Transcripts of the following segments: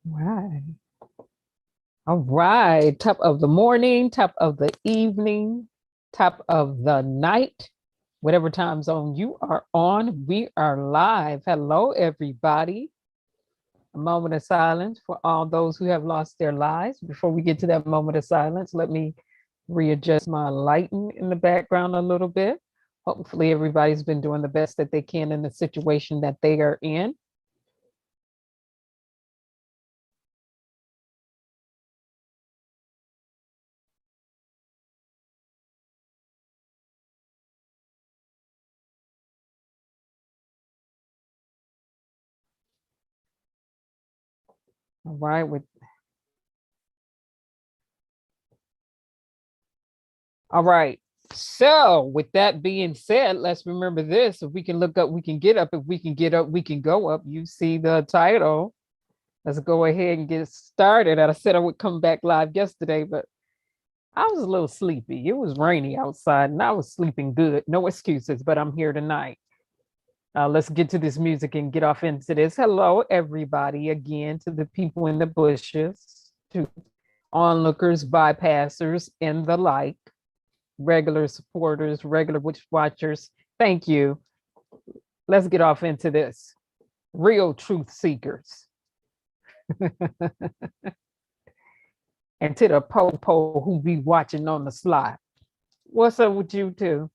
Right. All right. Top of the morning, top of the evening, top of the night, whatever time zone you are on, we are live. Hello, everybody. A moment of silence for all those who have lost their lives. Before we get to that moment of silence, let me readjust my lighting in the background a little bit. Hopefully everybody's been doing the best that they can in the situation that they are in. All right, all right. So with that being said, let's remember this. If we can look up, we can get up. If we can get up, we can go up. You see the title. Let's go ahead and get started. I said I would come back live yesterday, but I was a little sleepy. It was rainy outside and I was sleeping good. No excuses, but I'm here tonight. Let's get to this music and get off into this. Hello, everybody, again, to the people in the bushes, to onlookers, bypassers, and the like, regular supporters, regular witch watchers. Thank you. Let's get off into this. Real truth seekers. And to the po-po who be watching on the slide. What's up with you two?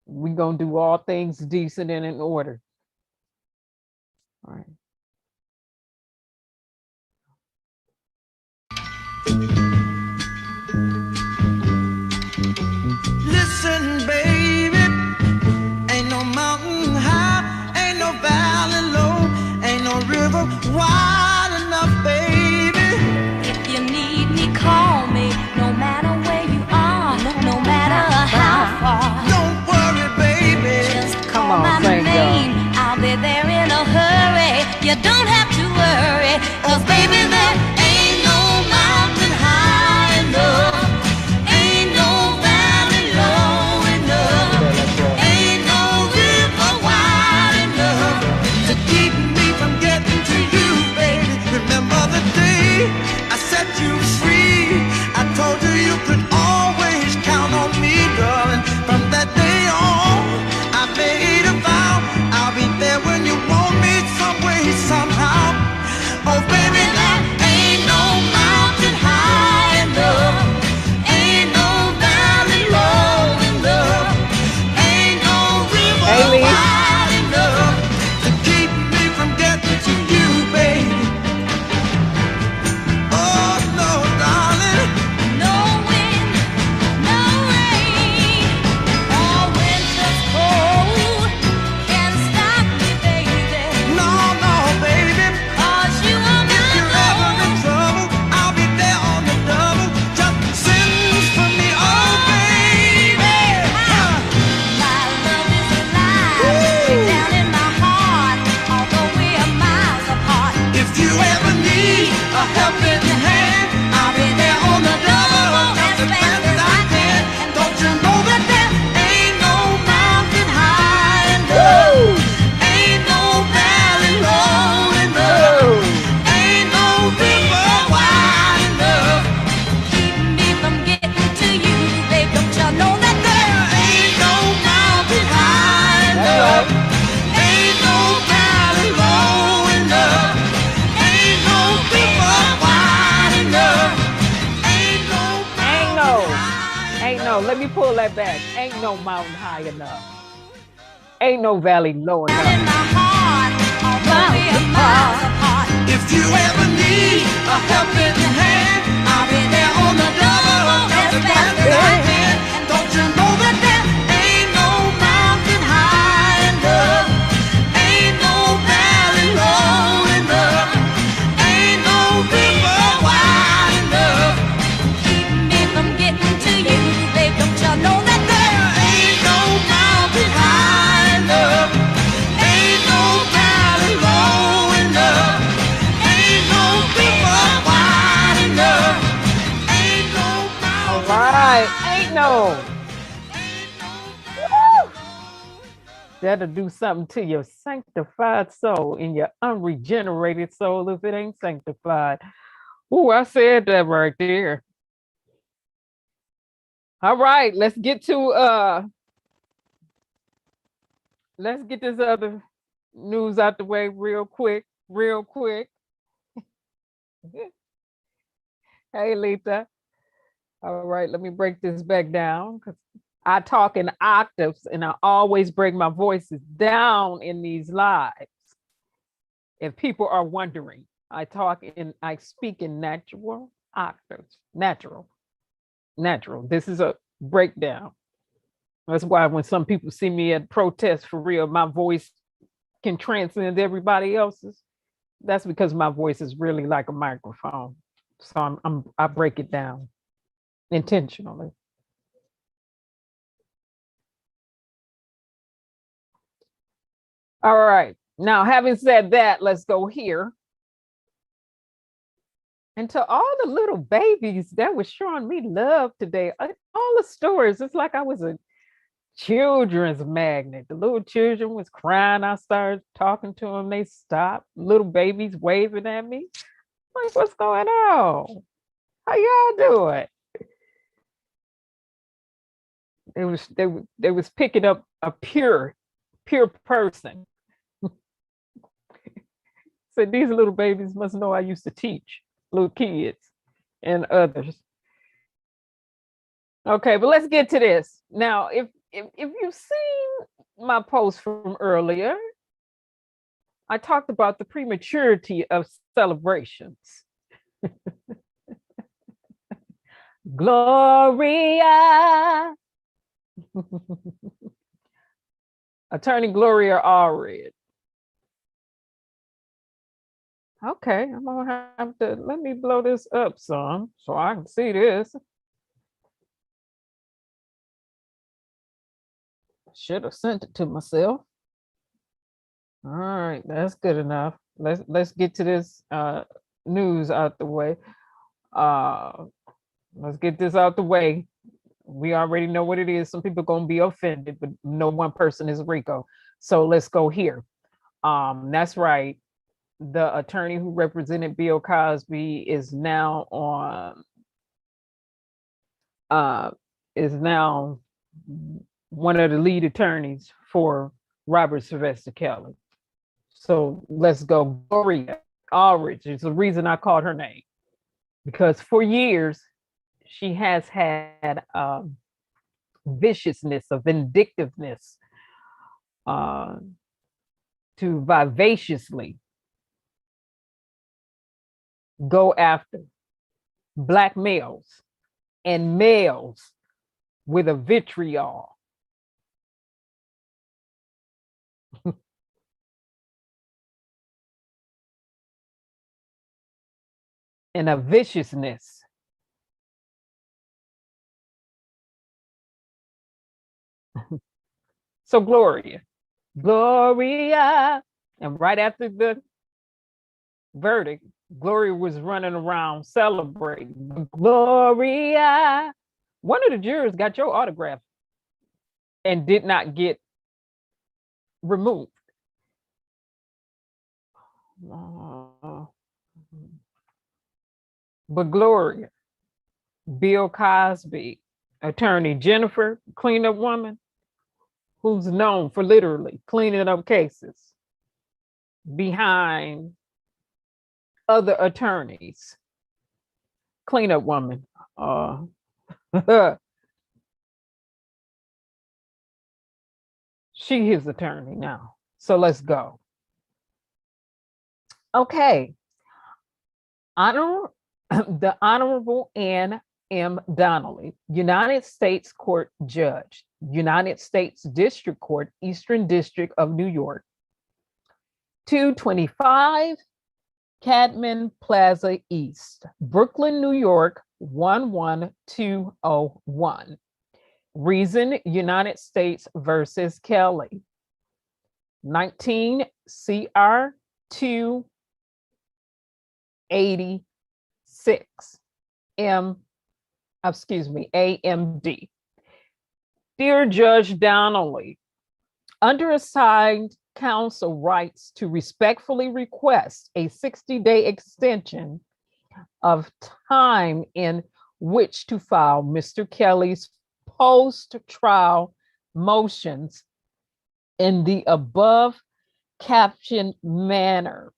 We gonna do all things decent and in order. All right. Listen, baby, ain't no mountain high, ain't no valley low, ain't no river wide enough, baby. If you need me, call me, no matter where you are, no matter how far. Don't worry, baby, just call my name, I'll be there in a hurry. You don't have to worry, 'cause baby, there ain't no mountain high enough. Ain't no valley low enough. Ain't no river wide enough to keep me from getting to you, baby. Remember the day I set you free? I told you you could always count on me, darling. From that day on, I made a vow I'll be there when you want me, some way, somehow. Oh, baby, there ain't no mountain high enough. Ain't no valley low enough. Ain't no river wide enough to keep me from getting to you, baby. Oh, no, darling. No wind, no rain, or winter's cold can stop me, baby. No, no, baby. 'Cause you are If you're ever in trouble, I'll be there on the double. Just send for me, oh, baby. my love is alive, deep down in my heart, although we are miles apart. If you ever need a helping hand, I'll be there on the double, as fast as I can. Don't you know that there ain't no mountain high enough? Ain't no valley low enough. Ain't no river wide enough. Keep me from getting to you, babe. Don't you know that there Ain't no mountain high enough. Ain't no valley low enough. Ain't no river wide enough. Ain't no mountain high Ain't no, let me pull that back. Ain't no mountain high enough. Ain't no valley low in enough. my heart, although we are miles apart. If you ever need a helping hand, I'll be there on the double, as fast as I can. Don't you know that there ain't no mountain high enough? Ain't no valley low enough. Ain't no river wide enough. Keep me from getting to you, babe. Don't you know that there Ain't no mountain high enough. Ain't no valley low enough. Ain't no river wide enough. Ain't no All right, ain't no. That'll do something to your sanctified soul and your unregenerated soul if it ain't sanctified. Ooh, I said that right there. All right, let's get this other news out the way real quick. Hey, Lita. All right, let me break this back down because I talk in octaves and I always break my voices down in these lives. If people are wondering, I speak in natural octaves, natural. This is a breakdown. That's why when some people see me at protests for real, my voice can transcend everybody else's. That's because my voice is really like a microphone. So I break it down intentionally. All right. Now, having said that, let's go here. And to all the little babies that was showing me love today, all the stories, it's like I was a children's magnet. The little children was crying. I started talking to them. They stopped. Little babies waving at me. Like, what's going on? How y'all doing? They was picking up a pure person. So these little babies must know I used to teach little kids and others. Okay, but let's get to this. Now, if you've seen my post from earlier, I talked about the prematurity of celebrations. Gloria. Attorney Gloria Allred. Okay, I'm gonna have to let me blow this up some so I can see this. Should have sent it to myself. All right, that's good enough. Let's get to this news out the way. Let's get this out the way. We already know what it is. Some people are gonna be offended, but no one person is Rico. So let's go here. That's right. The attorney who represented Bill Cosby is now one of the lead attorneys for Robert Sylvester Kelly. So let's go. Gloria Allred is the reason I called her name, because for years she has had viciousness, a vindictiveness to vivaciously go after Black males and males with a vitriol. And a viciousness. So Gloria, and right after the verdict, Gloria was running around celebrating. Gloria, one of the jurors got your autograph and did not get removed. But Gloria, Bill Cosby, attorney Jennifer, cleanup woman, who's known for literally cleaning up cases behind other attorneys. Cleanup woman. She is attorney now. So let's go. Okay. The Honorable Ann M. Donnelly, United States Court Judge, United States District Court, Eastern District of New York, 225 Cadman Plaza East, Brooklyn, New York, 11201. Reason, United States versus Kelly, 19 CR 286 AMD. Dear Judge Donnelly, Undersigned counsel writes to respectfully request a 60-day extension of time in which to file Mr. Kelly's post-trial motions in the above captioned manner.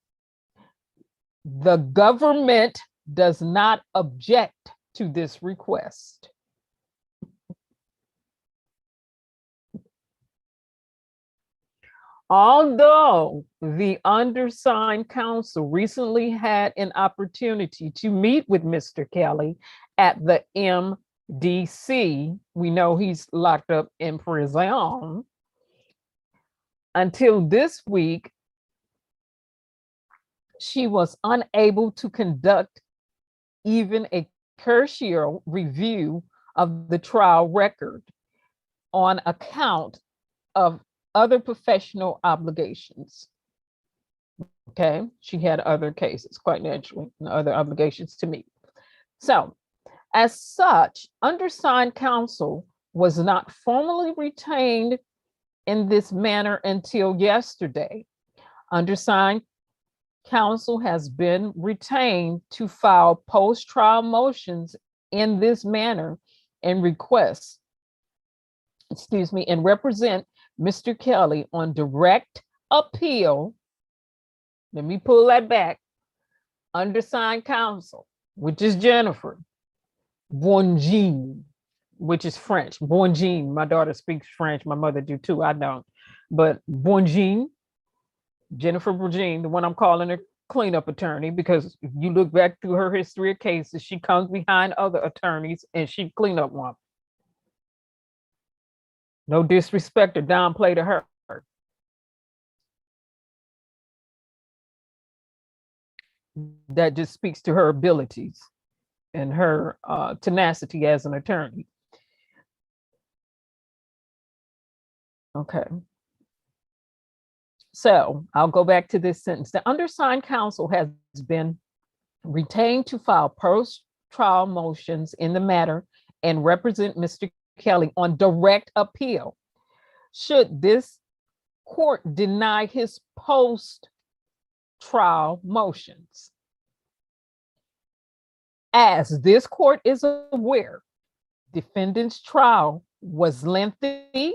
The government does not object to this request. Although the undersigned counsel recently had an opportunity to meet with Mr. Kelly at the MDC, we know he's locked up in prison. Until this week, she was unable to conduct even a cursory review of the trial record on account of other professional obligations. Okay, she had other cases, quite naturally, and other obligations to meet. So, as such, undersigned counsel was not formally retained in this manner until yesterday. Undersigned counsel has been retained to file post-trial motions in this manner and request, and represent Mr. Kelly on direct appeal. Let me pull that back. Undersigned counsel, which is Jennifer Bonjean, which is French. Bonjean, my daughter speaks French. My mother do too, I don't. But Bonjean, Jennifer Bonjean, the one I'm calling her cleanup attorney, because if you look back through her history of cases, she comes behind other attorneys and she clean up one. No disrespect or downplay to her. That just speaks to her abilities and her tenacity as an attorney. Okay. So I'll go back to this sentence. The undersigned counsel has been retained to file post-trial motions in the matter and represent Mr. Kelly on direct appeal. Should this court deny his post-trial motions? As this court is aware, defendant's trial was lengthy,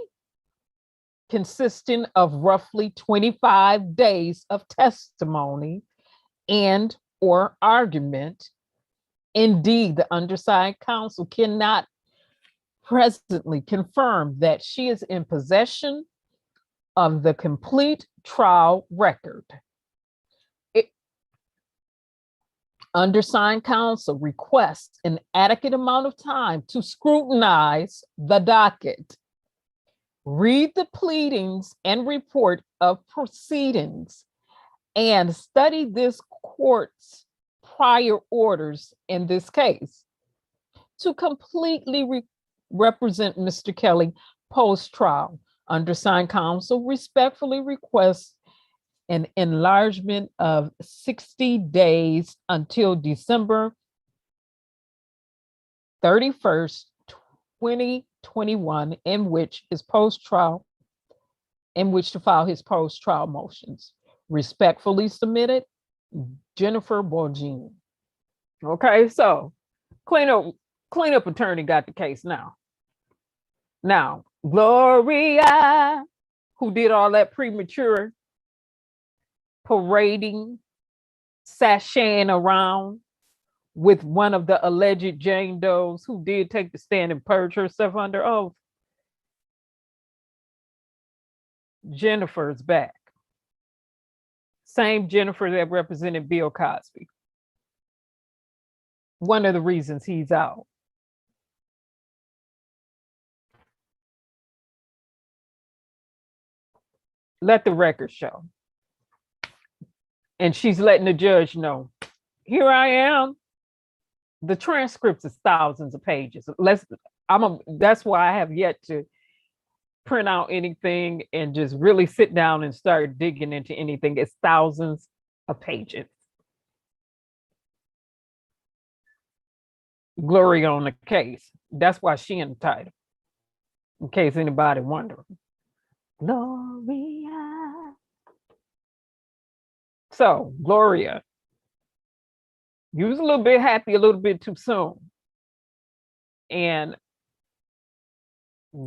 consisting of roughly 25 days of testimony and or argument. Indeed, the undersigned counsel cannot presently confirm that she is in possession of the complete trial record. Undersigned counsel requests an adequate amount of time to scrutinize the docket, read the pleadings and report of proceedings, and study this court's prior orders in this case to completely represent Mr. Kelly post-trial. Undersigned counsel respectfully requests an enlargement of 60 days until December 31st, 2021, in which to file his post-trial motions. Respectfully submitted, Jennifer Bonjean. Okay, so cleanup attorney got the case now. Now, Gloria, who did all that premature parading, sashaying around with one of the alleged Jane Does who did take the stand and purge herself under oath. Jennifer's back. Same Jennifer that represented Bill Cosby. One of the reasons he's out. Let the record show. And she's letting the judge know, here I am. The transcripts is thousands of pages. That's why I have yet to print out anything and just really sit down and start digging into anything. It's thousands of pages. Gloria on the case. That's why she in the title, in case anybody wondering. Gloria. So, Gloria, you was a little bit happy a little bit too soon. And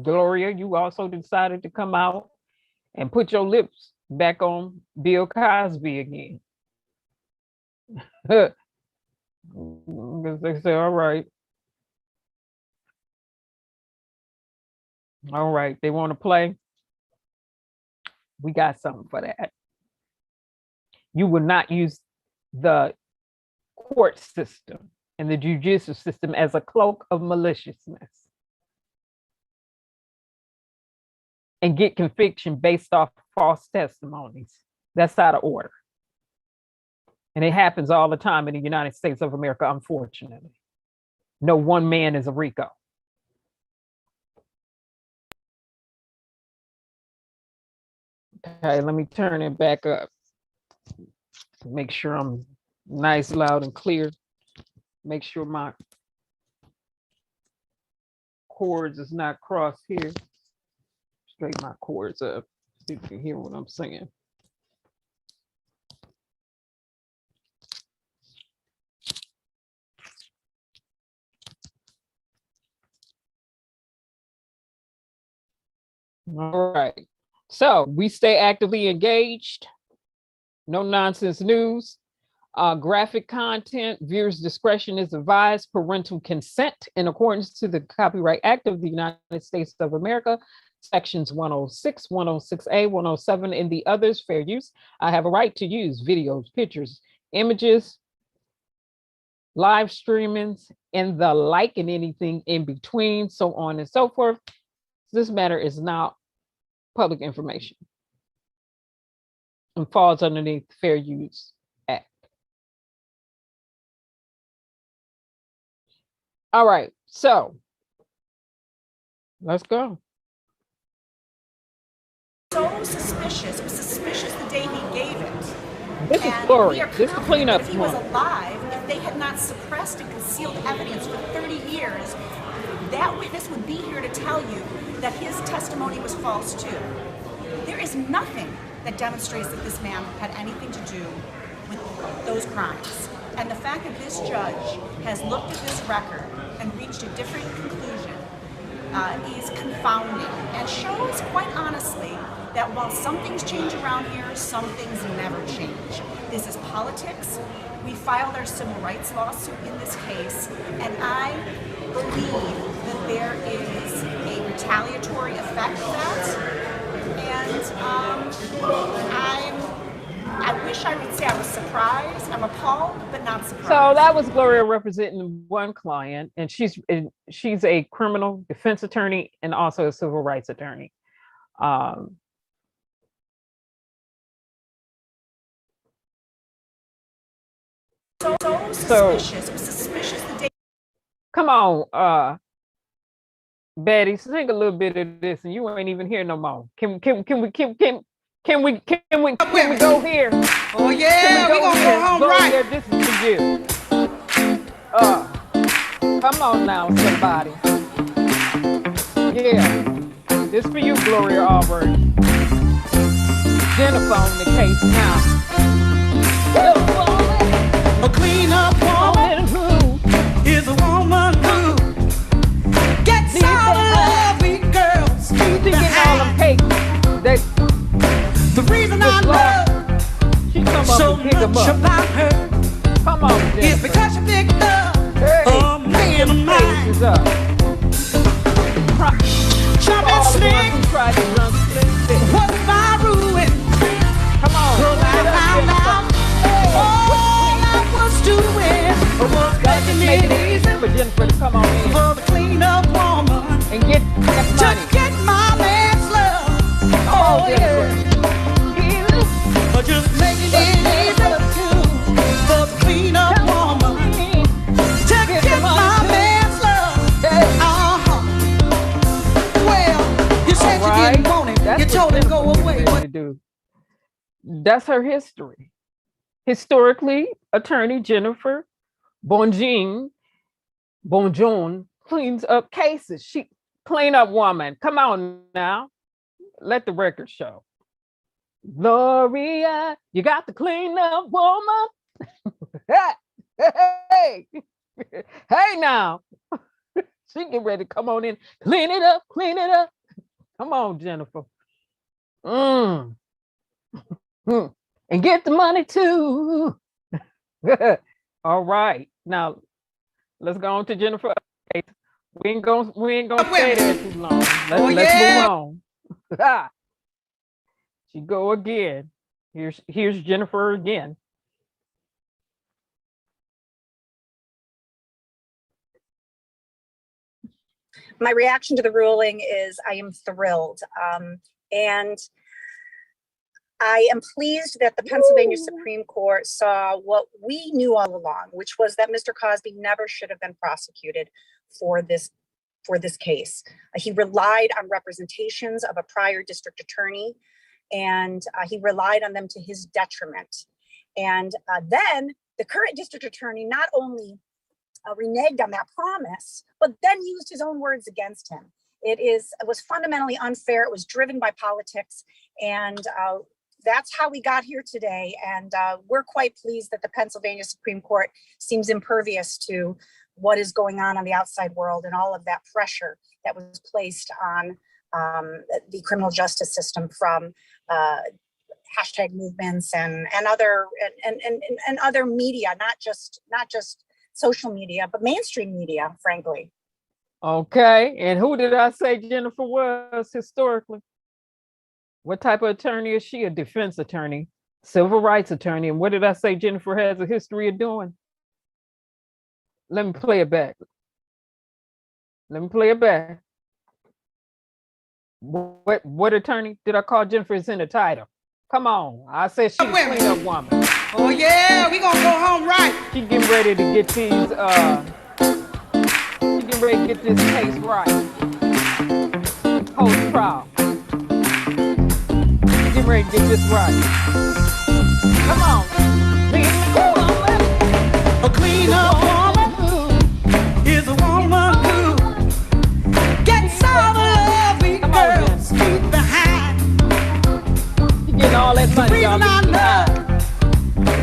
Gloria, you also decided to come out and put your lips back on Bill Cosby again. Because they say, all right, they want to play. We got something for that. You will not use the court system and the judicial system as a cloak of maliciousness and get conviction based off false testimonies. That's out of order. And it happens all the time in the United States of America, unfortunately. No one man is a RICO. Okay, let me turn it back up. Make sure I'm nice, loud, and clear. Make sure my chords is not crossed here. Straighten my chords up so you can hear what I'm saying. All right. So we stay actively engaged. No nonsense news. Graphic content, viewers' discretion is advised. Parental consent in accordance to the Copyright Act of the United States of America, sections 106, 106A, 107, and the others, fair use. I have a right to use videos, pictures, images, live streamings, and the like, and anything in between, so on and so forth. This matter is not public information and falls underneath the Fair Use Act. All right, so let's go. So suspicious. It was suspicious the day he gave it. This is Gloria. This is the cleanup. If he was alive, if they had not suppressed and concealed evidence for 30 years, that witness would be here to tell you that his testimony was false too. There is nothing that demonstrates that this man had anything to do with those crimes. And the fact that this judge has looked at this record and reached a different conclusion is confounding and shows, quite honestly, that while some things change around here, some things never change. This is politics. We filed our civil rights lawsuit in this case, and I believe that there is a retaliatory effect of that. And I wish I would say I was surprised. I'm appalled, but not surprised. So that was Gloria representing one client, and she's a criminal defense attorney and also a civil rights attorney. So suspicious. It was suspicious the day. Come on, Betty, sing a little bit of this, and you ain't even here no more. Can we go here? Oh yeah, we gonna go home right. Here, this is for you. Come on now, somebody. Yeah, this for you, Gloria Aubrey. Jennifer on the case now. A clean-up woman is a woman who gets all the lovely girls behind. The reason I love so much about her is because she picked up a man of mine. Jump and slick was my ruin. Come on. Cause I found out all I was doing was making it easy for Jennifer to come on in for the clean-up woman and get that money. to get my man's love. Oh yeah. But just making it easy for the clean-up woman to get my man's love. Well, you said you didn't want him. You told him go away. What to do? That's her history. Historically, attorney Jennifer Bonjour cleans up cases. She clean up woman. Come on now. let the record show. Gloria, you got the clean up woman. Hey, hey now. She get ready to come on in, clean it up, clean it up. Come on, Jennifer. And get the money too. All right, now let's go on to Jennifer. We ain't gonna stay there too long. Let's move on. She go again. Here's Jennifer again. My reaction to the ruling is I am thrilled. And I am pleased that the Pennsylvania Supreme Court saw what we knew all along, which was that Mr. Cosby never should have been prosecuted for this case. He relied on representations of a prior district attorney, and he relied on them to his detriment. And then the current district attorney not only reneged on that promise, but then used his own words against him. It was fundamentally unfair. It was driven by politics, and that's how we got here today. And we're quite pleased that the Pennsylvania Supreme Court seems impervious to what is going on the outside world and all of that pressure that was placed on the criminal justice system from hashtag movements and other media, not just social media, but mainstream media, frankly. Okay, and who did I say Jennifer was historically? What type of attorney is she? A defense attorney, civil rights attorney. And what did I say Jennifer has a history of doing? Let me play it back. Let me play it back. What attorney did I call Jennifer? Is in the title. Come on, I said she's a clean up woman. Oh yeah, we gonna go home right. She getting ready to get these, she getting ready to get this case right. Post trial. She getting ready to get this right. Come on. A clean up woman is a woman who gets all the love we girls leave behind. She getting all that money, y'all.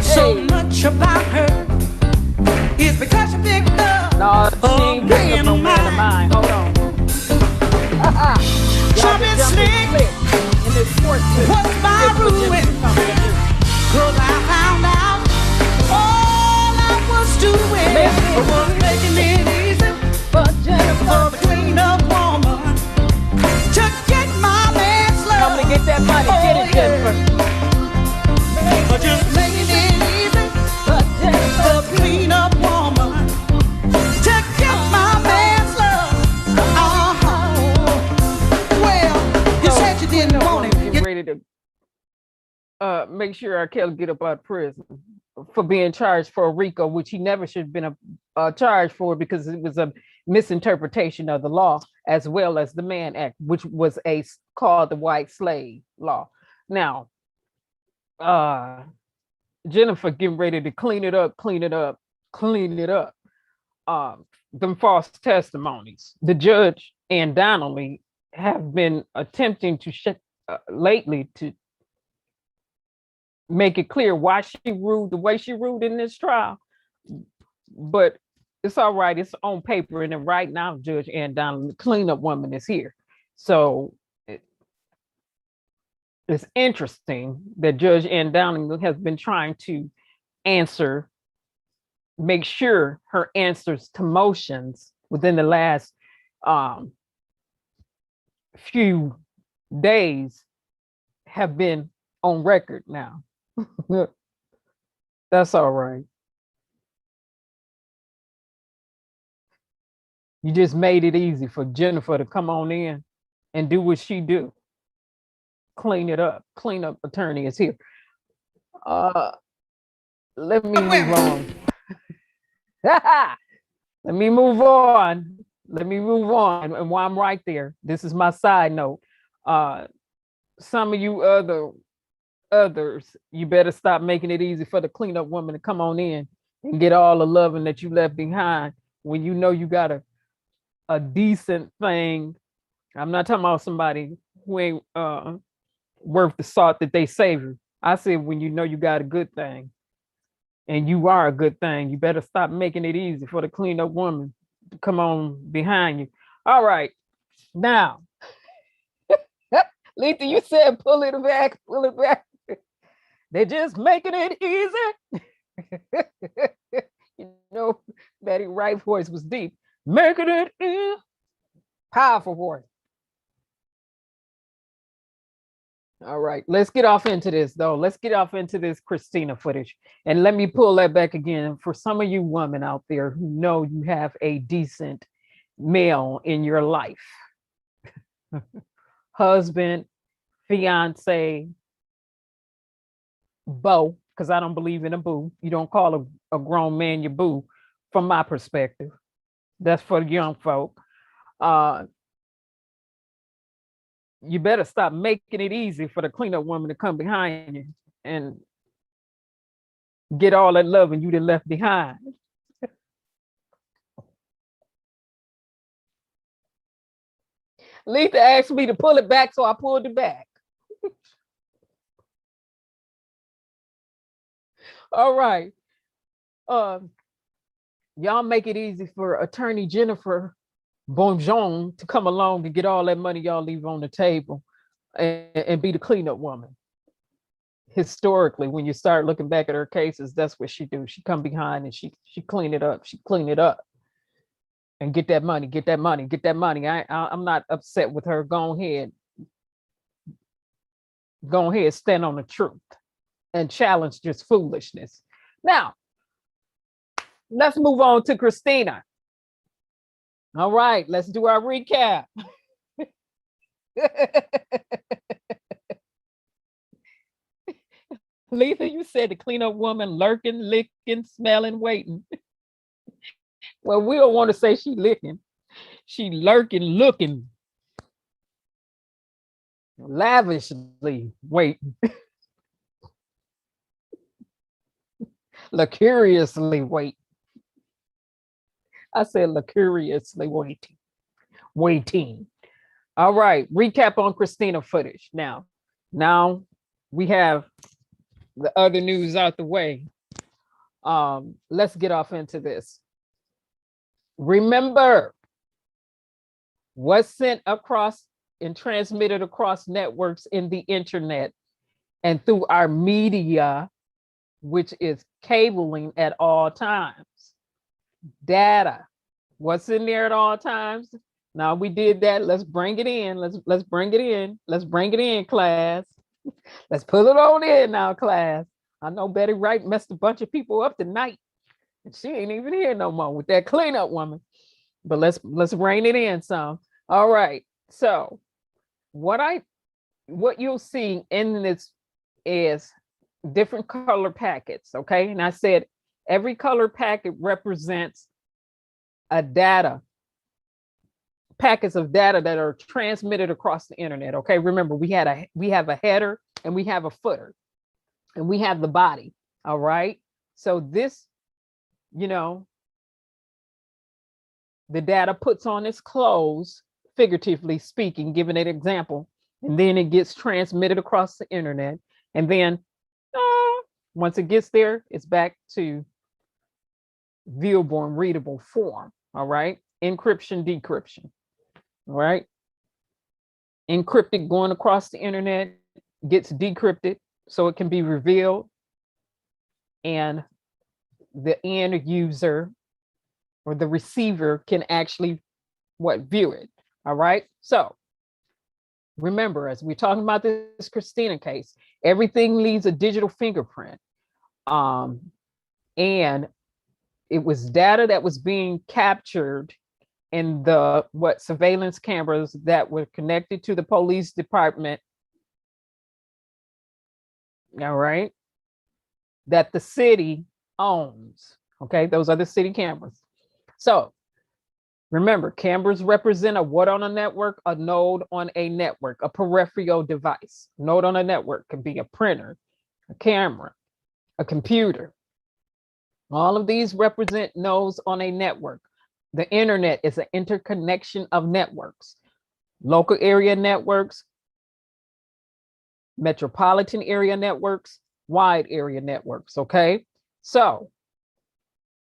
So much about her is because she picked up. No, she ain't picking up no man of mine. Hold on. Jumping slick in this sports was my ruin. Cause I found out all I was doing was making it easy for the clean up woman to get my man's love. I'm gonna get that money. Get it, Jennifer. Just making it easy for the clean up woman to get my man's love. Well, you said you didn't want it. Get ready to make sure R. Kelly get up out of prison for being charged for a RICO, which he never should have been charged for because it was a misinterpretation of the law, as well as the Mann Act, which was called the white slave law. Now, Jennifer getting ready to clean it up. Them false testimonies. The judge and Donnelly have been attempting to lately to make it clear why she ruled the way she ruled in this trial. But it's all right. It's on paper. And then right now, Judge Ann Donnelly, the cleanup woman, is here. So it's interesting that Judge Ann Downing has been trying to make sure her answers to motions within the last few days have been on record now. That's all right. You just made it easy for Jennifer to come on in and do what she do. Clean it up. Cleanup attorney is here. Let me move on. Let me move on. And while I'm right there, this is my side note. Some of you others, you better stop making it easy for the cleanup woman to come on in and get all the loving that you left behind when you know you got a decent thing. I'm not talking about somebody who ain't worth the salt that they savor. I said, when you know you got a good thing and you are a good thing, you better stop making it easy for the cleanup woman to come on behind you. All right. Now, Letha, you said pull it back, pull it back. They're just making it easy. You know, Betty Wright's voice was deep. Making it easy. Powerful voice. All right, let's get off into this though. Let's get off into this Christina footage. And let me pull that back again for some of you women out there who know you have a decent male in your life. Husband, fiance, beau, because I don't believe in a boo. You don't call a grown man your boo, from my perspective. That's for the young folk. You better stop making it easy for the cleanup woman to come behind you and get all that love and you done left behind. Letha asked me to pull it back, so I pulled it back. All right. Y'all make it easy for Attorney Jennifer Bonjon to come along and get all that money y'all leave on the table and be the cleanup woman. Historically, when you start looking back at her cases, that's what she do. She come behind and she clean it up. She clean it up and get that money, get that money, get that money. I'm not upset with her. Go ahead, stand on the truth and challenge just foolishness. Now, let's move on to Christina. All right, let's do our recap. Letha, you said the cleanup woman lurking, licking, smelling, waiting. Well, we don't want to say she licking. She lurking, looking, lavishly waiting. Luxuriously waiting. I said luxuriously waiting. All right, recap on Christina footage. Now we have the other news out the way. Let's get off into this. Remember, what's sent across and transmitted across networks in the internet and through our media, which is cabling at all times. Data, what's in there at all times? Now we did that. Let's bring it in. Let's bring it in. Let's bring it in, class. Let's pull it on in now, class. I know Betty Wright messed a bunch of people up tonight, and she ain't even here no more with that cleanup woman. But let's rein it in some. All right. So what you'll see in this is different color packets. Okay, and I said every color packet represents a data, packets of data that are transmitted across the internet. Okay, remember we have a header and we have a footer and we have the body. All right, so this, the data puts on its clothes, figuratively speaking, giving an example, and then it gets transmitted across the internet, and then once it gets there, it's back to viewable and readable form. All right, encryption, decryption. All right, encrypted going across the internet gets decrypted so it can be revealed, and the end user or the receiver can actually view it. All right, so remember, as we're talking about this Christina case, everything leaves a digital fingerprint. And it was data that was being captured in the surveillance cameras that were connected to the police department. All right, that the city owns. Okay, those are the city cameras. So remember, cameras represent a what on a network? A node on a network, a peripheral device. Node on a network could be a printer, a camera, a computer. All of these represent nodes on a network. The internet is an interconnection of networks, local area networks, metropolitan area networks, wide area networks, okay? So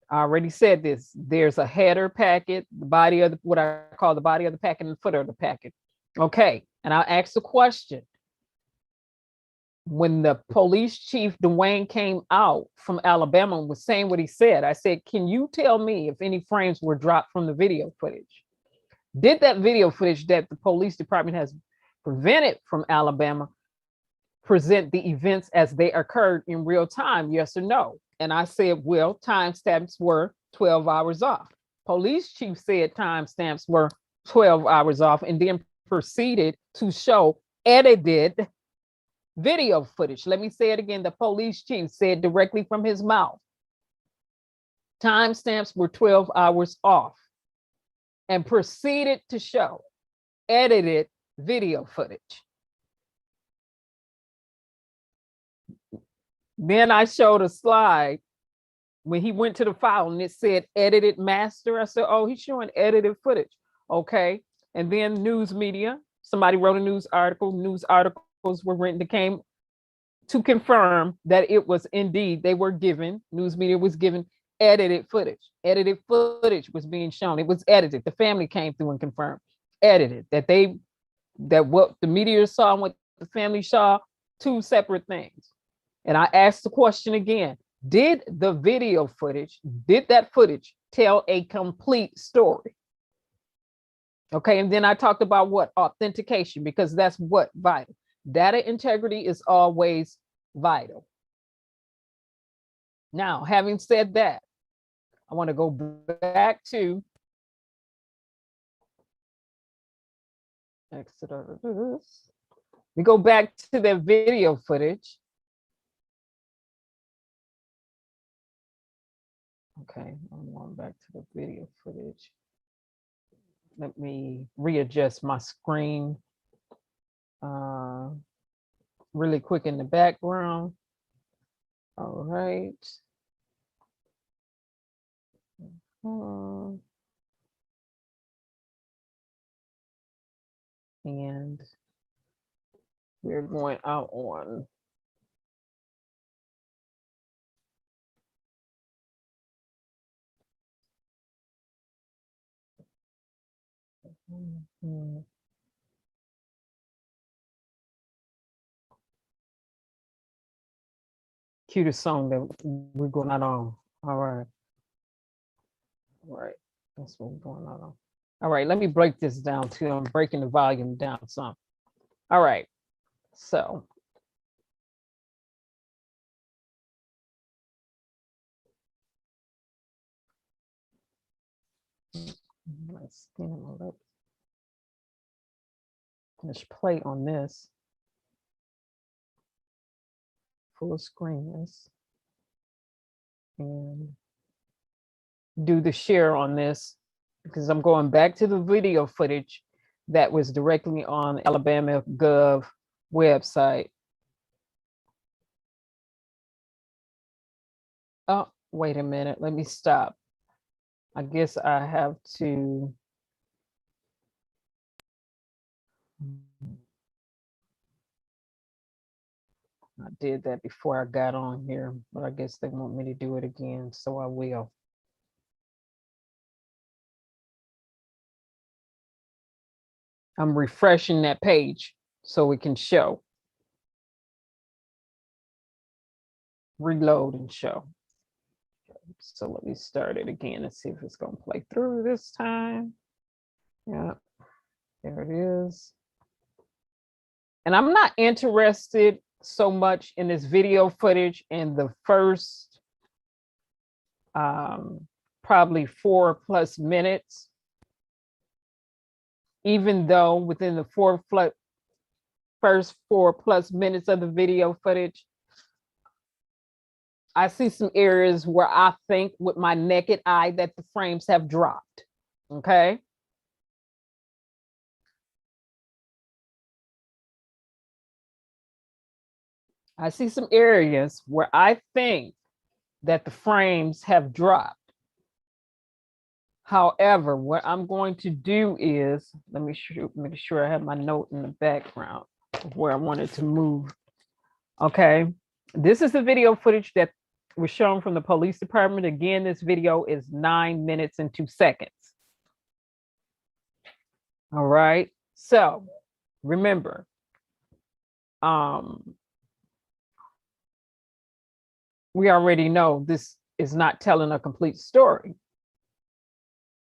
I already said this, there's a header packet, the body of the, what I call the body of the packet and the footer of the packet. Okay, and I'll ask the question. When the police chief, Dwayne, came out from Alabama and was saying what he said, I said, can you tell me if any frames were dropped from the video footage? Did that video footage that the police department has prevented from Alabama present the events as they occurred in real time, yes or no? And I said, well, timestamps were 12 hours off. Police chief said timestamps were 12 hours off and then proceeded to show edited video footage. Let me say it again. The police chief said directly from his mouth, timestamps were 12 hours off, and proceeded to show edited video footage. Then I showed a slide when he went to the file and it said edited master. I said, oh, he's showing edited footage. Okay. And then news media, somebody wrote a news article, news articles were written that came to confirm that it was indeed, they were given, news media was given edited footage. Edited footage was being shown. It was edited. The family came through and confirmed, edited, that what the media saw and what the family saw, two separate things. And I asked the question again, did the video footage, did that footage tell a complete story? Okay, and then I talked about what? Authentication, because that's what vital. Data integrity is always vital. Now, having said that, I want to go back to Exodus. We go back to the video footage. Okay, I'm going back to the video footage. Let me readjust my screen really quick in the background. All right. And we're going out on cue the song that we're going out on. All right. All right. That's what we're going out on. All right. Let me break this down too. I'm breaking the volume down some. All right. So. Let's play on this. Full screen this. And do the share on this because I'm going back to the video footage that was directly on Alabama Gov website. Oh, wait a minute. Let me stop. I guess I have to. I did that before I got on here, but I guess they want me to do it again, so I will. I'm refreshing that page so it can show. Reload and show. So let me start it again and see if it's going to play through this time. Yeah, there it is. And I'm not interested so much in this video footage in the first probably 4+ minutes, even though within the first 4+ minutes of the video footage, I see some areas where I think with my naked eye that the frames have dropped, okay? I see some areas where I think that the frames have dropped. However, what I'm going to do is, let me make sure I have my note in the background. where I wanted to move. Okay, this is the video footage that was shown from the police department. Again, this video is 9 minutes and 2 seconds. All right, so remember, we already know this is not telling a complete story.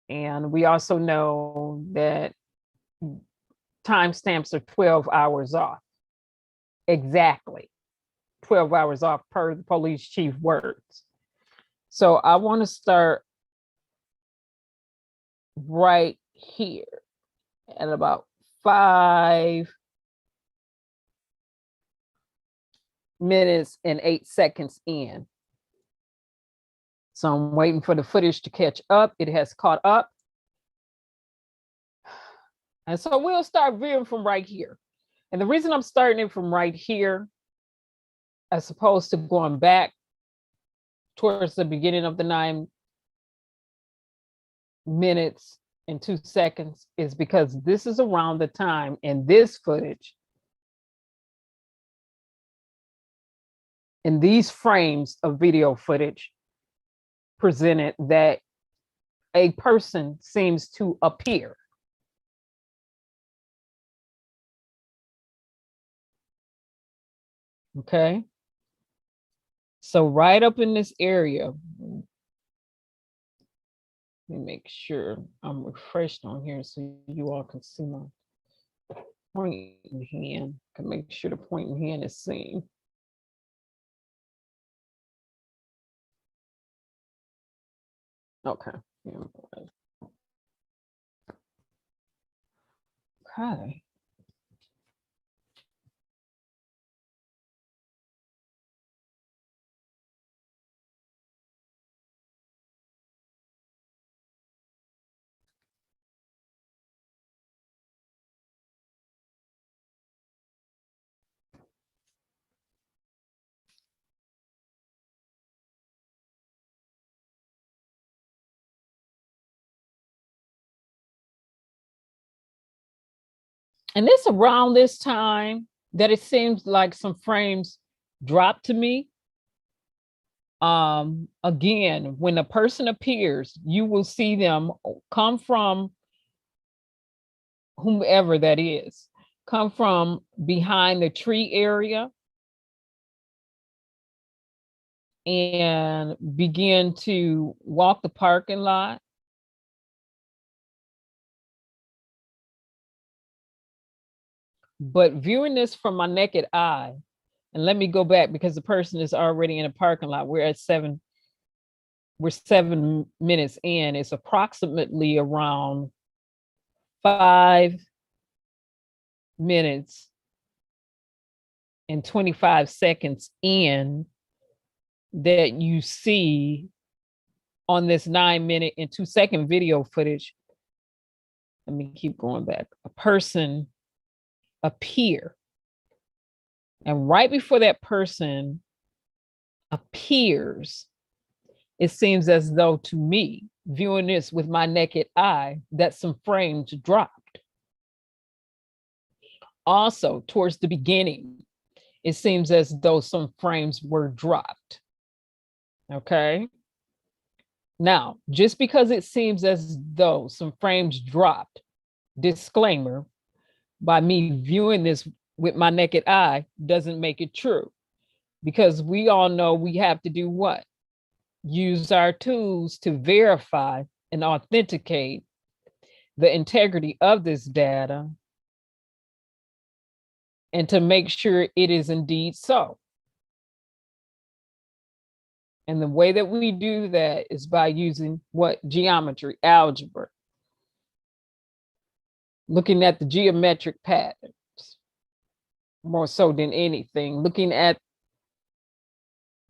And we also know that timestamps are 12 hours off. Exactly. 12 hours off per the police chief words. So I want to start right here at about 5 minutes and 8 seconds in. So I'm waiting for the footage to catch up. It has caught up. And so we'll start viewing from right here. And the reason I'm starting it from right here, as opposed to going back towards the beginning of the 9 minutes and 2 seconds, is because this is around the time in this footage, in these frames of video footage presented, that a person seems to appear. Okay. So right up in this area, let me make sure I'm refreshed on here so you all can see my pointing hand. Can make sure the pointing hand is seen. Okay. Okay. And it's around this time that it seems like some frames drop to me. Again, when a person appears, you will see them come from whomever that is, come from behind the tree area and begin to walk the parking lot. But viewing this from my naked eye, and let me go back because the person is already in a parking lot. We're 7 minutes in. It's approximately around 5 minutes and 25 seconds in that you see on this 9 minute and 2 second video footage. Let me keep going back. A person appear. And right before that person appears, it seems as though, to me, viewing this with my naked eye, that some frames dropped. Also, towards the beginning, it seems as though some frames were dropped. Okay. Now, just because it seems as though some frames dropped, disclaimer, by me viewing this with my naked eye doesn't make it true, because we all know we have to do what? Use our tools to verify and authenticate the integrity of this data and to make sure it is indeed so. And the way that we do that is by using what? Geometry, algebra, looking at the geometric patterns more so than anything, looking at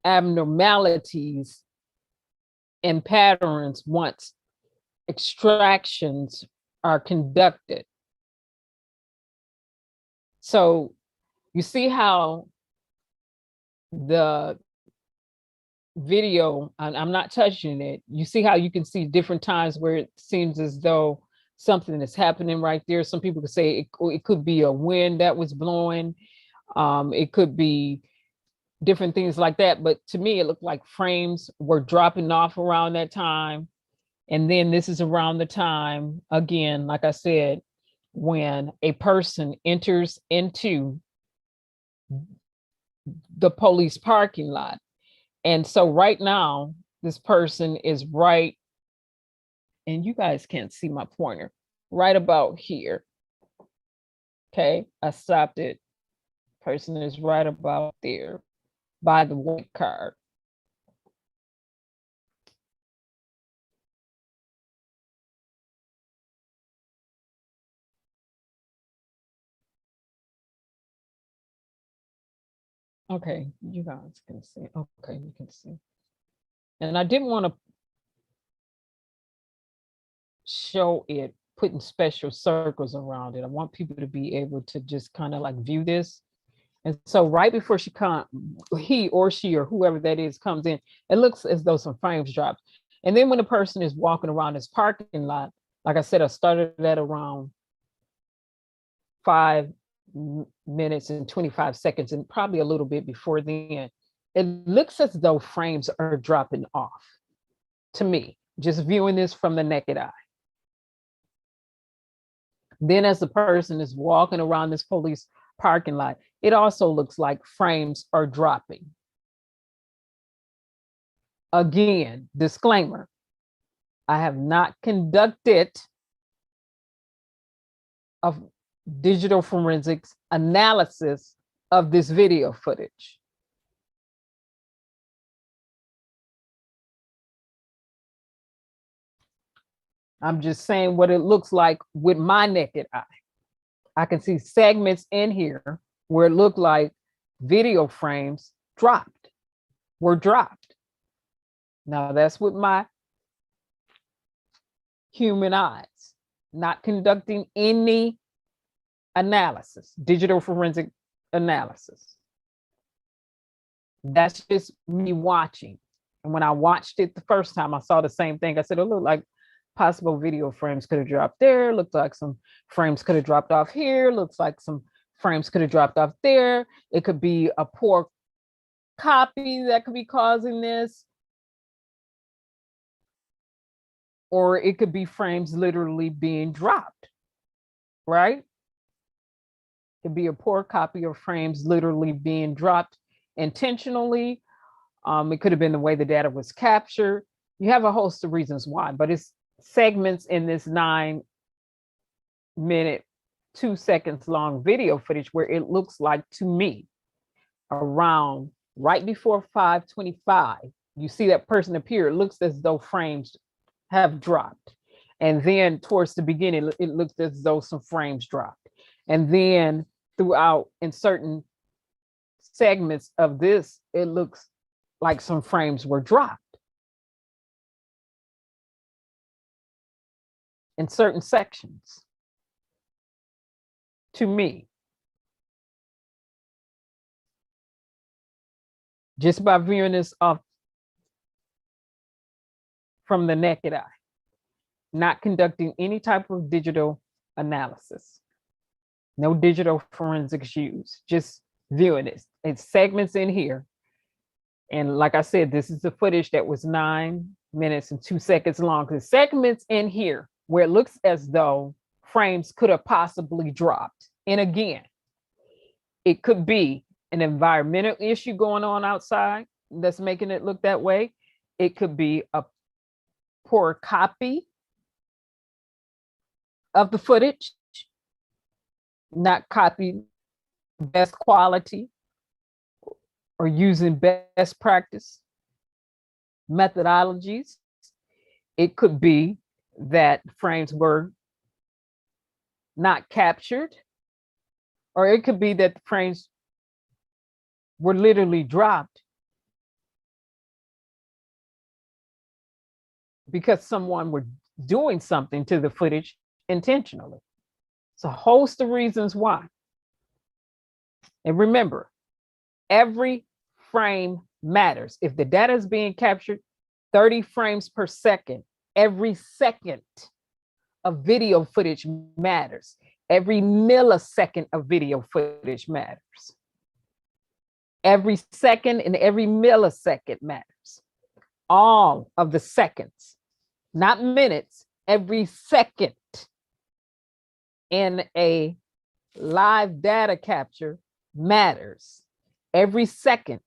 abnormalities and patterns once extractions are conducted. So you see how the video, I'm not touching it, you see how you can see different times where it seems as though something that's happening right there. Some people could say it could be a wind that was blowing. It could be different things like that. But to me, it looked like frames were dropping off around that time. And then this is around the time, again, like I said, when a person enters into the police parking lot. And so right now, this person is right, and you guys can't see my pointer, right about here. Okay, I stopped it. Person is right about there by the white car. Okay, you guys can see. Okay, you can see. And I didn't want to show it putting special circles around it. I want people to be able to just kind of like view this. And so right before he or she or whoever that is comes in, it looks as though some frames dropped. And then when the person is walking around this parking lot, like I said, I started at around 5 minutes and 25 seconds, and probably a little bit before then, it looks as though frames are dropping off to me, just viewing this from the naked eye. Then as the person is walking around this police parking lot, it also looks like frames are dropping. Again, disclaimer, I have not conducted a digital forensics analysis of this video footage. I'm just saying what it looks like with my naked eye. I can see segments in here where it looked like video frames were dropped. Now that's with my human eyes, not conducting any analysis, digital forensic analysis. That's just me watching. And when I watched it the first time, I saw the same thing. I said, it looked like possible video frames could have dropped there. Looked like some frames could have dropped off here. Looks like some frames could have dropped off there. It could be a poor copy that could be causing this. Or it could be frames literally being dropped, right? It could be a poor copy of frames literally being dropped intentionally. It could have been the way the data was captured. You have a host of reasons why, but it's segments in this 9-minute, 2 seconds long video footage where it looks like to me around right before 5:25, you see that person appear. It looks as though frames have dropped. And then towards the beginning, it looks as though some frames dropped. And then throughout in certain segments of this, it looks like some frames were dropped. In certain sections, to me, just by viewing this off from the naked eye, not conducting any type of digital analysis, no digital forensics used, just viewing this. It's segments in here. And like I said, this is the footage that was 9 minutes and 2 seconds long. The segments in here where it looks as though frames could have possibly dropped. And again, it could be an environmental issue going on outside that's making it look that way. It could be a poor copy of the footage, not copied best quality or using best practice methodologies. It could be that frames were not captured, or it could be that the frames were literally dropped because someone were doing something to the footage intentionally. It's a host of reasons why. And remember, every frame matters. If the data is being captured 30 frames per second, every second of video footage matters. Every millisecond of video footage matters. Every second and every millisecond matters. All of the seconds, not minutes, every second in a live data capture matters. Every second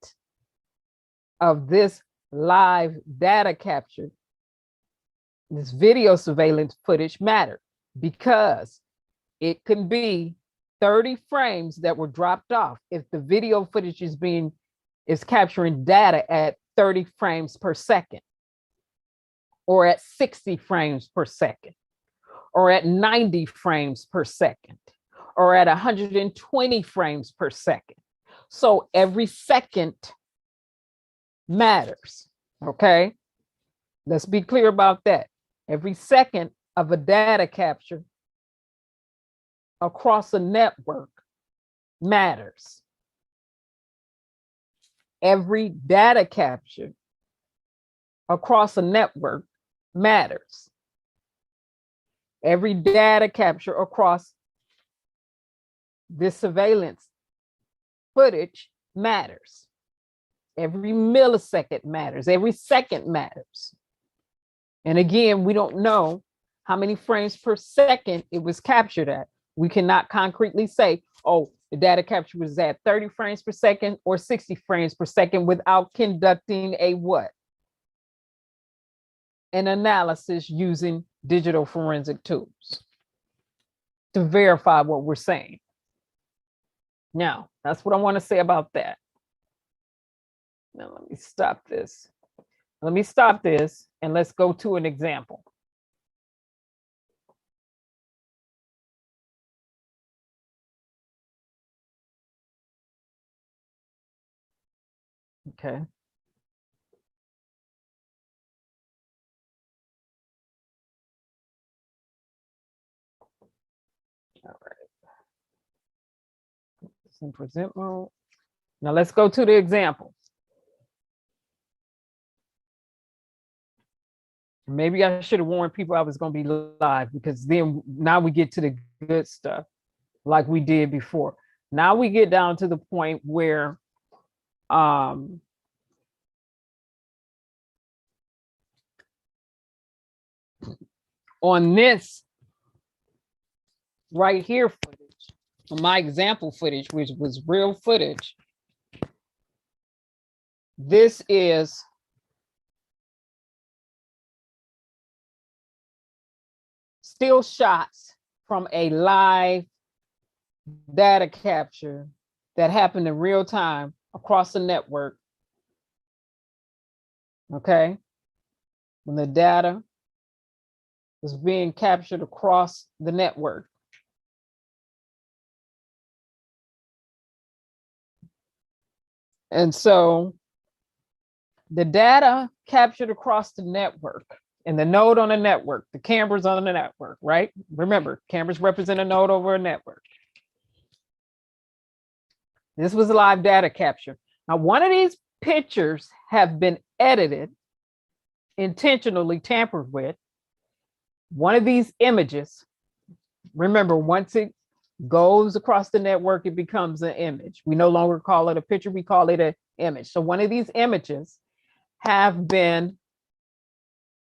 of this live data capture, this video surveillance footage matters, because it can be 30 frames that were dropped off if the video footage is capturing data at 30 frames per second, or at 60 frames per second, or at 90 frames per second, or at 120 frames per second. So every second matters, okay? Let's be clear about that. Every second of a data capture across a network matters. Every data capture across a network matters. Every data capture across this surveillance footage matters. Every millisecond matters. Every second matters. And again, we don't know how many frames per second it was captured at. We cannot concretely say, oh, the data capture was at 30 frames per second or 60 frames per second without conducting a what? An analysis using digital forensic tools to verify what we're saying. Now, that's what I want to say about that. Now, let me stop this. Let me stop this and let's go to an example. Okay. All right. It's in present mode. Now let's go to the example. Maybe I should have warned people I was going to be live, because then now we get to the good stuff like we did before. Now we get down to the point where on this right here footage, on my example footage, which was real footage, this is still shots from a live data capture that happened in real time across the network. Okay, when the data was being captured across the network. And so the data captured across the network, and the node on the network, the cameras on the network, right? Remember, cameras represent a node over a network. This was a live data capture. Now, one of these pictures have been edited, intentionally tampered with. One of these images, remember, once it goes across the network, it becomes an image. We no longer call it a picture, we call it an image. So one of these images have been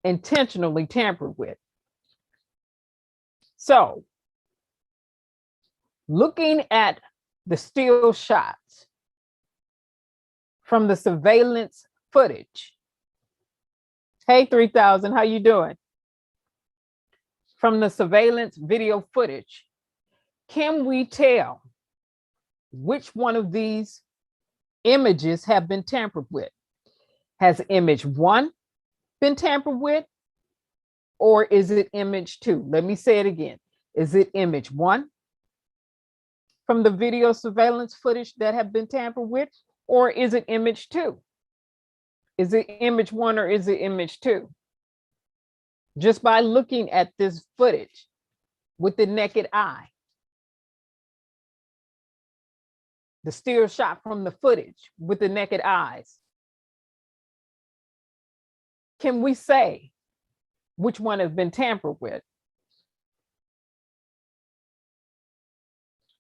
intentionally tampered with. So looking at the still shots from the surveillance footage. Hey, 3000, how you doing? From the surveillance video footage, can we tell which one of these images have been tampered with? Has image 1 been tampered with, or is it image 2? Let me say it again. Is it image 1 from the video surveillance footage that have been tampered with, or is it image 2? Is it image 1 or is it image 2? Just by looking at this footage with the naked eye, the still shot from the footage with the naked eyes, can we say which one has been tampered with?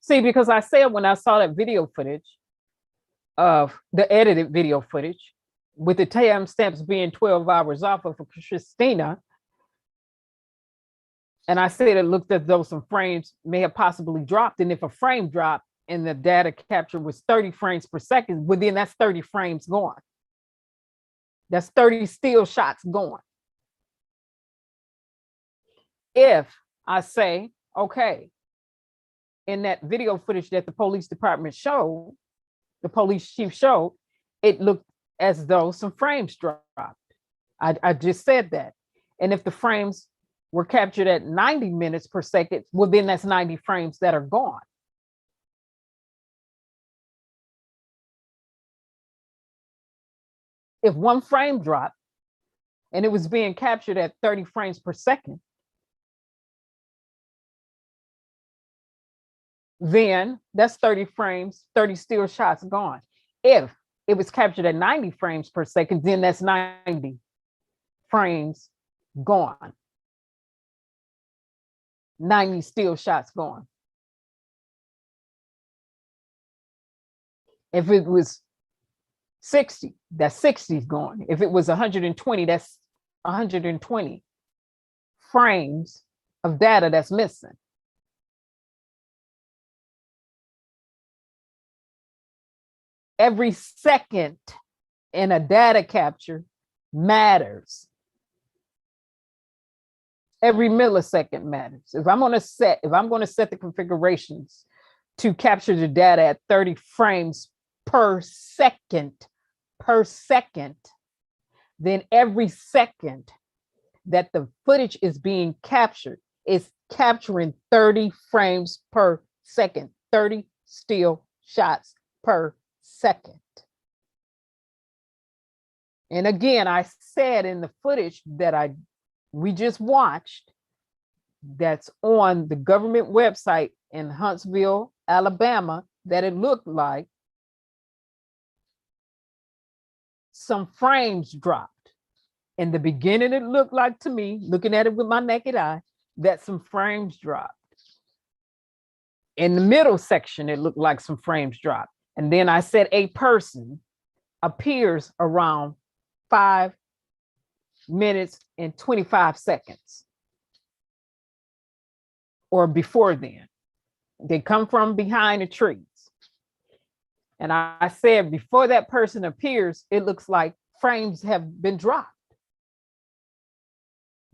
See, because I said when I saw that video footage of the edited video footage with the timestamps being 12 hours off of Christina, and I said it looked as though some frames may have possibly dropped. And if a frame dropped and the data capture was 30 frames per second, well, then that's 30 frames gone. That's 30 still shots gone. If I say, okay, in that video footage that the police department showed, the police chief showed, it looked as though some frames dropped. I just said that. And if the frames were captured at 90 minutes per second, well, then that's 90 frames that are gone. If one frame dropped and it was being captured at 30 frames per second, then that's 30 frames, 30 still shots gone. If it was captured at 90 frames per second, then that's 90 frames gone. 90 still shots gone. If it was 60, that's 60 gone. If it was 120, that's 120 frames of data that's missing. Every second in a data capture matters. Every millisecond matters. If I'm going to set the configurations to capture the data at 30 frames per second, then every second that the footage is being captured is capturing 30 frames per second, 30 still shots per second. And again, I said in the footage that we just watched, that's on the government website in Huntsville, Alabama, that it looked like some frames dropped. In the beginning, it looked like to me, looking at it with my naked eye, that some frames dropped. In the middle section, it looked like some frames dropped. And then I said a person appears around 5 minutes and 25 seconds or before then. They come from behind the trees. And I said before that person appears, it looks like frames have been dropped.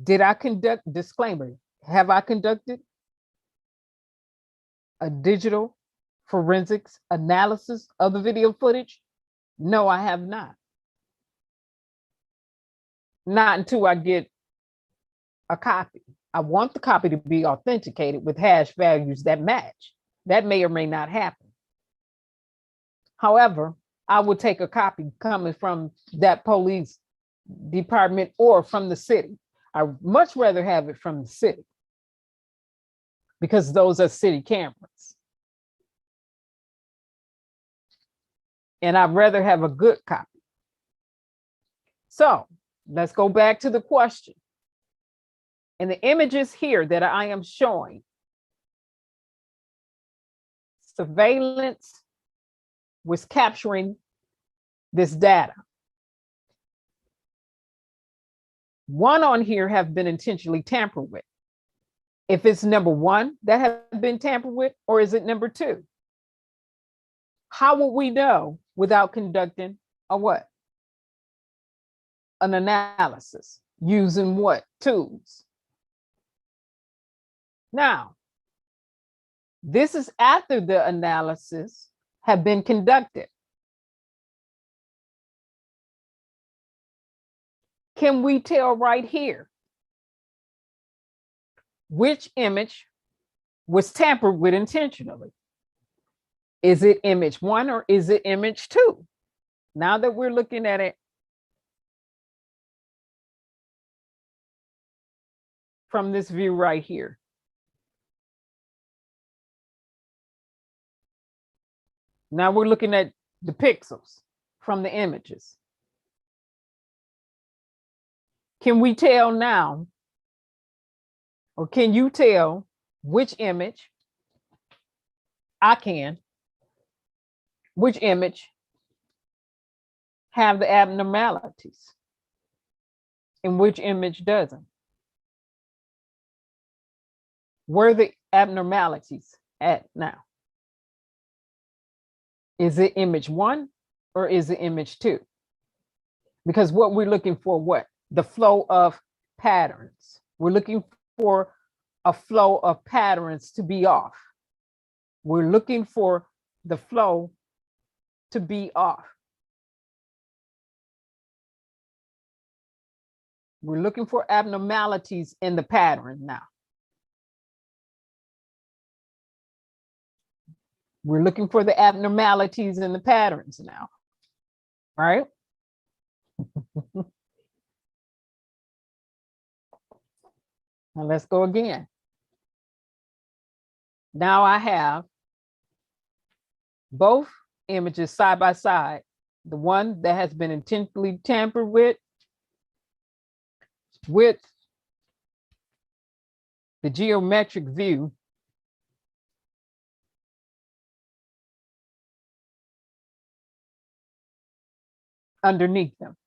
Did I conduct, disclaimer, have I conducted a digital forensics analysis of the video footage? No, I have not. Not until I get a copy. I want the copy to be authenticated with hash values that match. That may or may not happen. However, I would take a copy coming from that police department or from the city. I would much rather have it from the city because those are city cameras. And I'd rather have a good copy. So let's go back to the question. In the images here that I am showing, surveillance was capturing this data. One on here have been intentionally tampered with. If it's number one that have been tampered with, or is it number two? How would we know without conducting a what? An analysis using what tools? Now, this is after the analysis have been conducted. Can we tell right here which image was tampered with intentionally? Is it image one or is it image two? Now that we're looking at it from this view right here. Now we're looking at the pixels from the images. Can we tell now, or can you tell which image I can. Which image have the abnormalities and which image doesn't? Where are the abnormalities at now? Is it image 1 or is it image 2? Because what we're looking for, what? The flow of patterns. We're looking for a flow of patterns to be off. We're looking for the flow to be off. We're looking for abnormalities in the pattern now. We're looking for the abnormalities in the patterns now, right? Now let's go again. Now I have both images side by side, the one that has been intentionally tampered with the geometric view underneath them.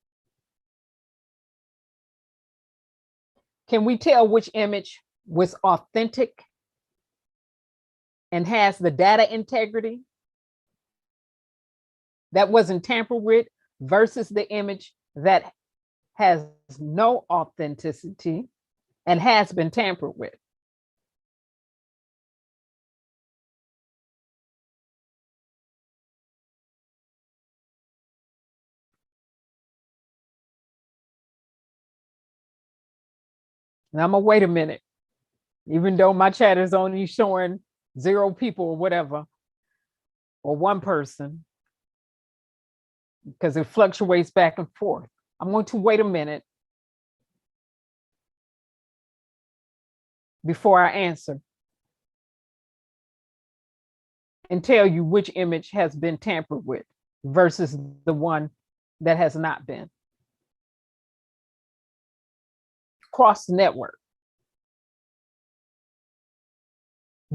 Can we tell which image was authentic and has the data integrity that wasn't tampered with versus the image that has no authenticity and has been tampered with? Now I'm gonna wait a minute, even though my chat is only showing 0 people or whatever, or 1 person, because it fluctuates back and forth. I'm going to wait a minute before I answer and tell you which image has been tampered with versus the one that has not been. Cross the network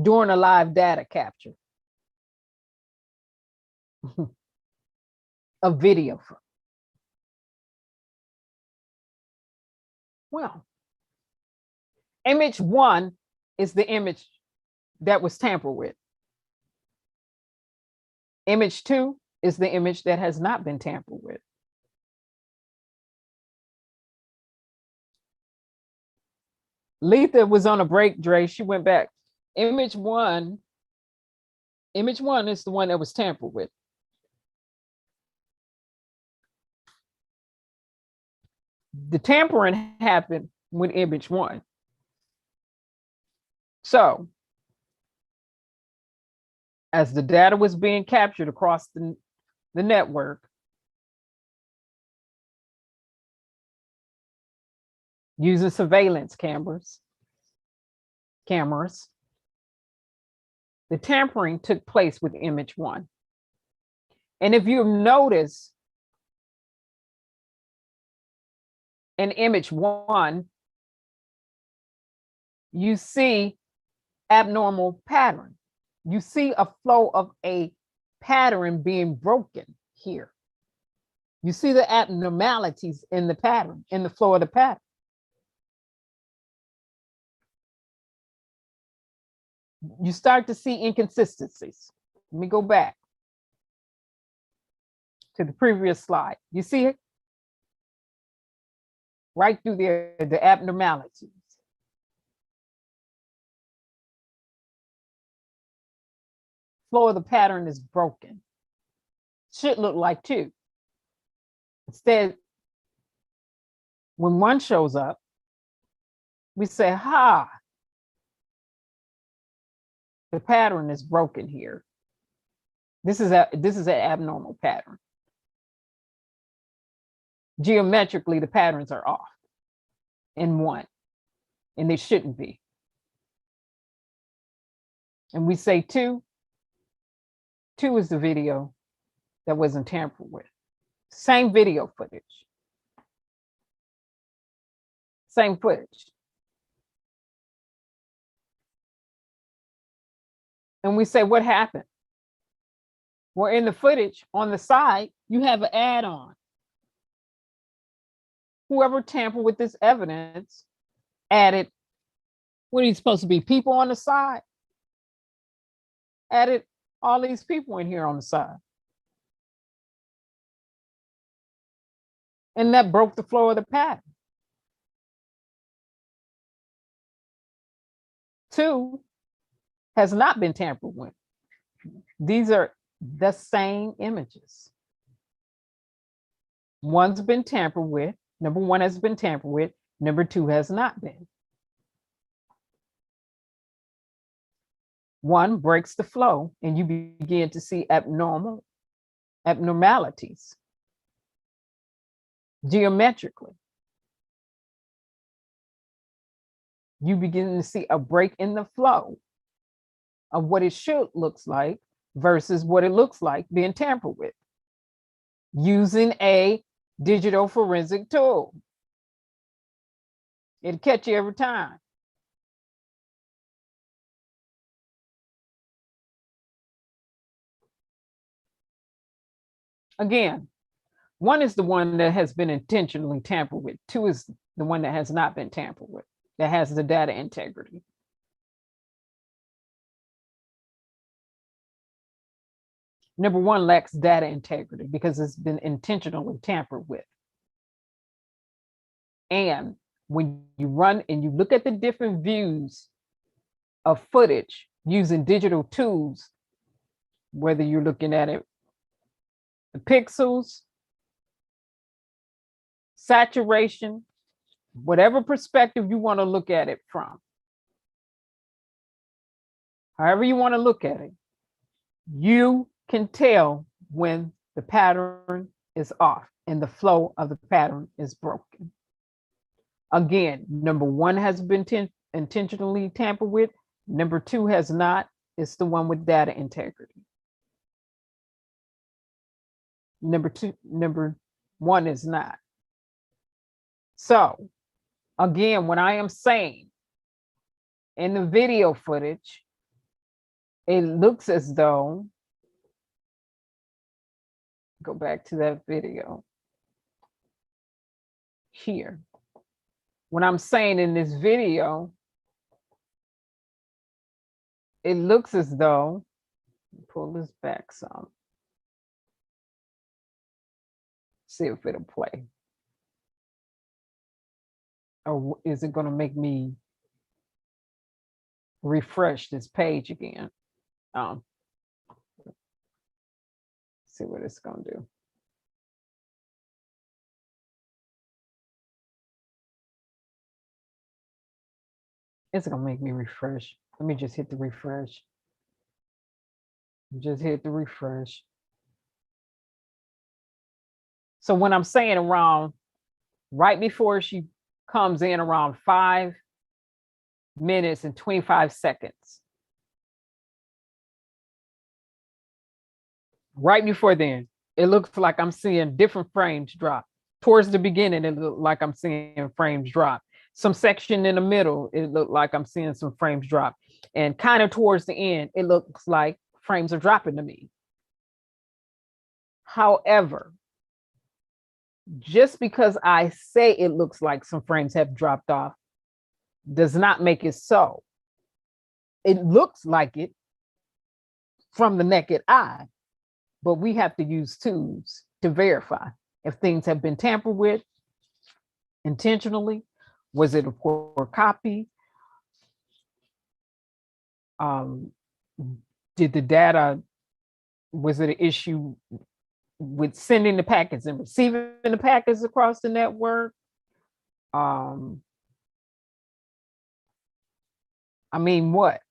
during a live data capture of video. Well, image 1 is the image that was tampered with. Image 2 is the image that has not been tampered with. Letha was on a break, Dre. She went back. Image one is the one that was tampered with. The tampering happened with image 1. So, as the data was being captured across the network, using surveillance cameras, the tampering took place with image 1. And if you notice, in image 1, you see abnormal pattern. You see a flow of a pattern being broken here. You see the abnormalities in the pattern, in the flow of the pattern. You start to see inconsistencies. Let me go back to the previous slide. You see it? Right through there, the abnormalities. Flow of the pattern is broken. Should look like 2. Instead, when 1 shows up, we say, ha, the pattern is broken here. This is an abnormal pattern. Geometrically, the patterns are off in 1, and they shouldn't be. And we say 2 is the video that wasn't tampered with. Same video footage. Same footage. And we say, what happened? Well, in the footage on the side, you have an add-on. Whoever tampered with this evidence added, what are you supposed to be, people on the side? Added all these people in here on the side. And that broke the flow of the pattern. 2 has not been tampered with. These are the same images. One's been tampered with. Number 1 has been tampered with. Number 2 has not been. 1 breaks the flow and you begin to see abnormalities geometrically. You begin to see a break in the flow of what it should looks like versus what it looks like being tampered with using a digital forensic tool. It'll catch you every time. Again, 1 is the one that has been intentionally tampered with. 2 is the one that has not been tampered with, that has the data integrity. Number 1 lacks data integrity because it's been intentionally tampered with. And when you run and you look at the different views of footage using digital tools, whether you're looking at it, the pixels, saturation, whatever perspective you want to look at it from, however you want to look at it, you can tell when the pattern is off and the flow of the pattern is broken. Again, number 1 has been intentionally tampered with. Number 2 has not. It's the one with data integrity. Number 1 is not. So again, when I am saying in the video footage, it looks as though, go back to that video here. When I'm saying in this video, it looks as though, pull this back some, see if it'll play. Or is it going to make me refresh this page again? See what it's going to do. It's going to make me refresh. Let me just hit the refresh. Just hit the refresh. So when I'm saying around, right before she comes in around 5 minutes and 25 seconds. Right before then, it looks like I'm seeing different frames drop. Towards the beginning, it looked like I'm seeing frames drop. Some section in the middle, it looked like I'm seeing some frames drop. And kind of towards the end, it looks like frames are dropping to me. However, just because I say it looks like some frames have dropped off does not make it so. It looks like it from the naked eye, but we have to use tools to verify if things have been tampered with intentionally. Was it a poor copy? Did the data, was it an issue with sending the packets and receiving the packets across the network? I mean, what?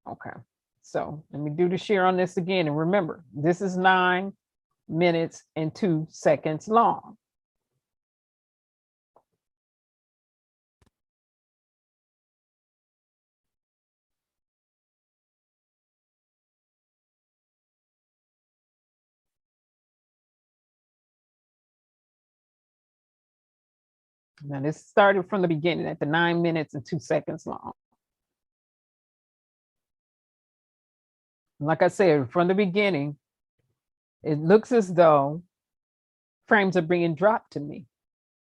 Okay, so let me do the share on this again. And remember, this is 9 minutes and 2 seconds long. Now this started from the beginning at the 9 minutes and 2 seconds long. Like I said, from the beginning, it looks as though frames are being dropped to me.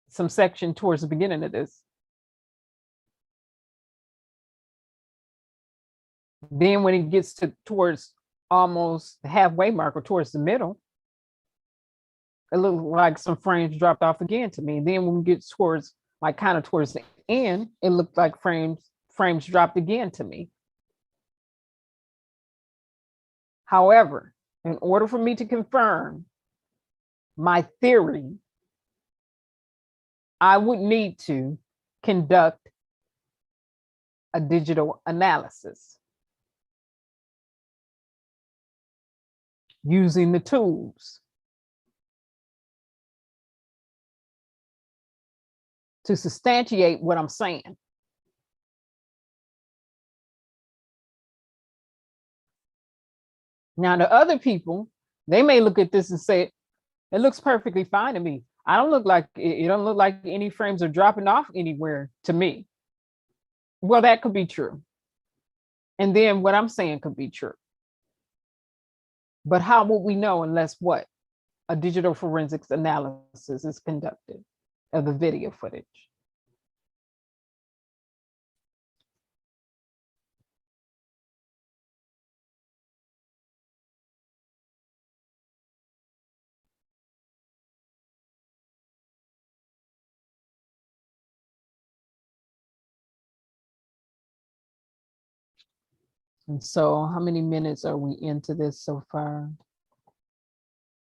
Some section towards the beginning of this. Then when it gets towards almost the halfway mark or towards the middle, it looks like some frames dropped off again to me. And then when we get towards like kind of towards the end, it looked like frames dropped again to me. However, in order for me to confirm my theory, I would need to conduct a digital analysis using the tools to substantiate what I'm saying. Now, the other people, they may look at this and say, it looks perfectly fine to me. I don't look like, it don't look like any frames are dropping off anywhere to me. Well, that could be true. And then what I'm saying could be true. But how would we know unless what? A digital forensics analysis is conducted of the video footage. And so how many minutes are we into this so far?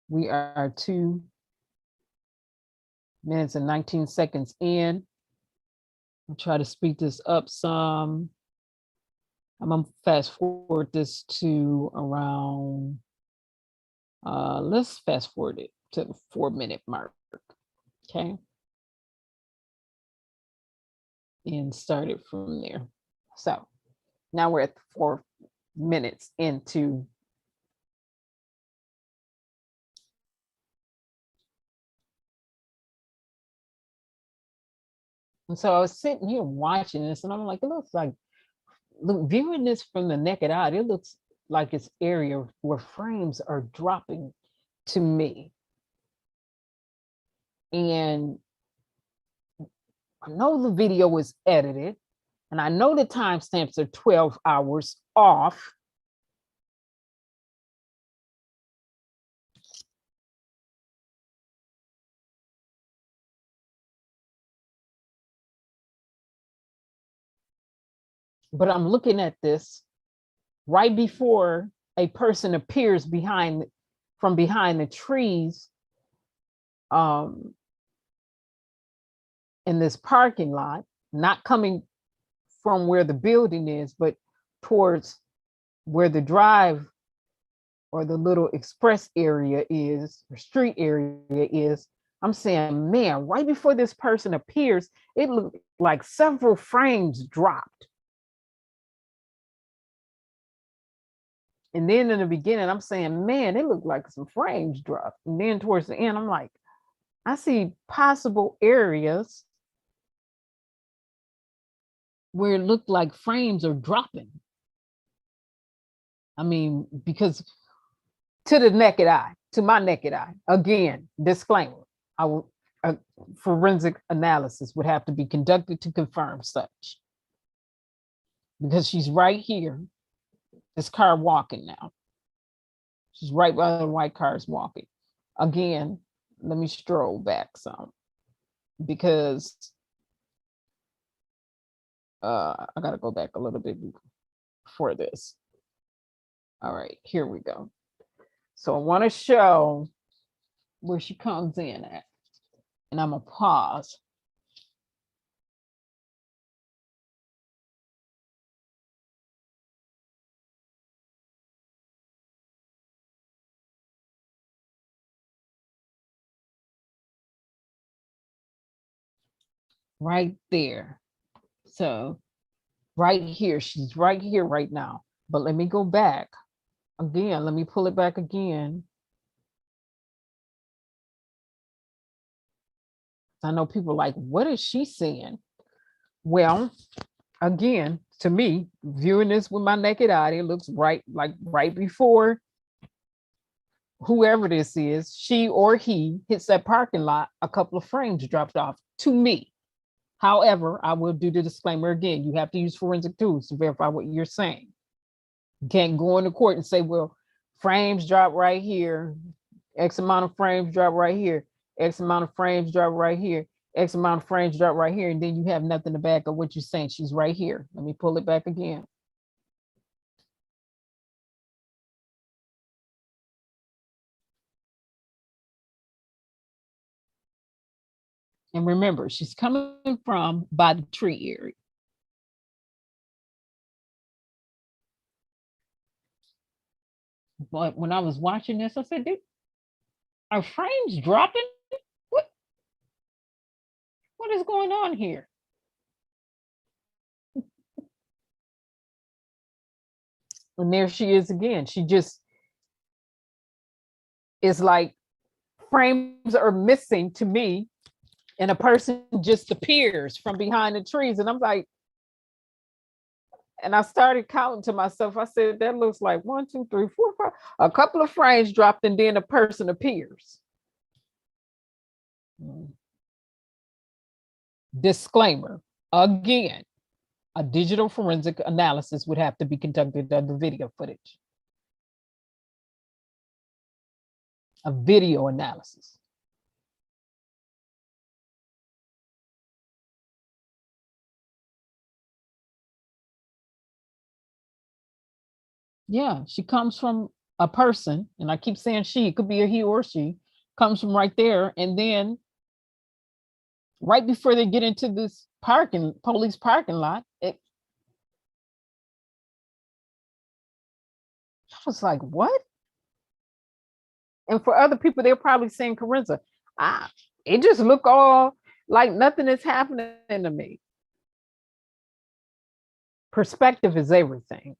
We are 2 minutes and 19 seconds in. I'll try to speed this up some. I'm gonna fast forward this to around, let's fast forward it to the 4-minute mark, okay? And start it from there. So now we're at 4 minutes into and so I was sitting here watching this and I'm like, it looks like, look, viewing this from the naked eye, it looks like it's area where frames are dropping to me. And I know the video was edited and I know the timestamps are 12 hours off. But I'm looking at this right before a person appears from behind the trees in this parking lot, not coming from where the building is, but towards where the drive or the little express area is, or street area is. I'm saying, man, right before this person appears, it looked like several frames dropped. And then in the beginning, I'm saying, man, it looked like some frames dropped. And then towards the end, I'm like, I see possible areas where it looked like frames are dropping. I mean, because to the naked eye, to my naked eye, again, disclaimer, a forensic analysis would have to be conducted to confirm such. Because she's right here, this car walking now. She's right by the white cars walking. Again, let me stroll back some because I gotta go back a little bit before this. All right, here we go. So I want to show where she comes in at, and I'm gonna pause. Right there. So right here, she's right here right now. But let me go back again. Let me pull it back again. I know people are like, what is she saying? Well, again, to me, viewing this with my naked eye, it looks right before whoever this is, she or he hits that parking lot, a couple of frames dropped off to me. However, I will do the disclaimer again. You have to use forensic tools to verify what you're saying. You can't go into court and say, well, frames drop right here, X amount of frames drop right here, X amount of frames drop right here, X amount of frames drop right here, and then you have nothing to back up what you're saying. She's right here. Let me pull it back again. And remember, she's coming from by the tree area. But when I was watching this, I said, are frames dropping? What is going on here? And there she is again. She just is like, frames are missing to me, and a person just appears from behind the trees. And I'm like, and I started counting to myself. I said, that looks like 1, 2, 3, 4, 5. A couple of frames dropped, and then a person appears. Disclaimer, again, a digital forensic analysis would have to be conducted of the video footage. A video analysis. Yeah, she comes from a person, and I keep saying she, it could be a he or she, comes from right there, and then right before they get into this police parking lot, it was like, what? And for other people, they're probably saying, Kerensz, it just look all like nothing is happening to me. Perspective is everything.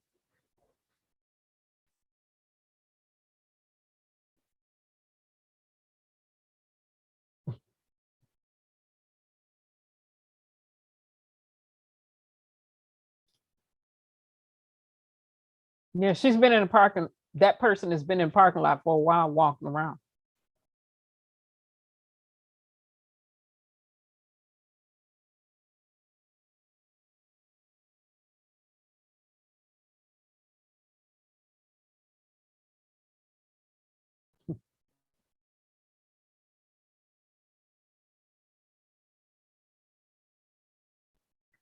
Yeah, she's been in a parking, that person has been in parking lot for a while walking around.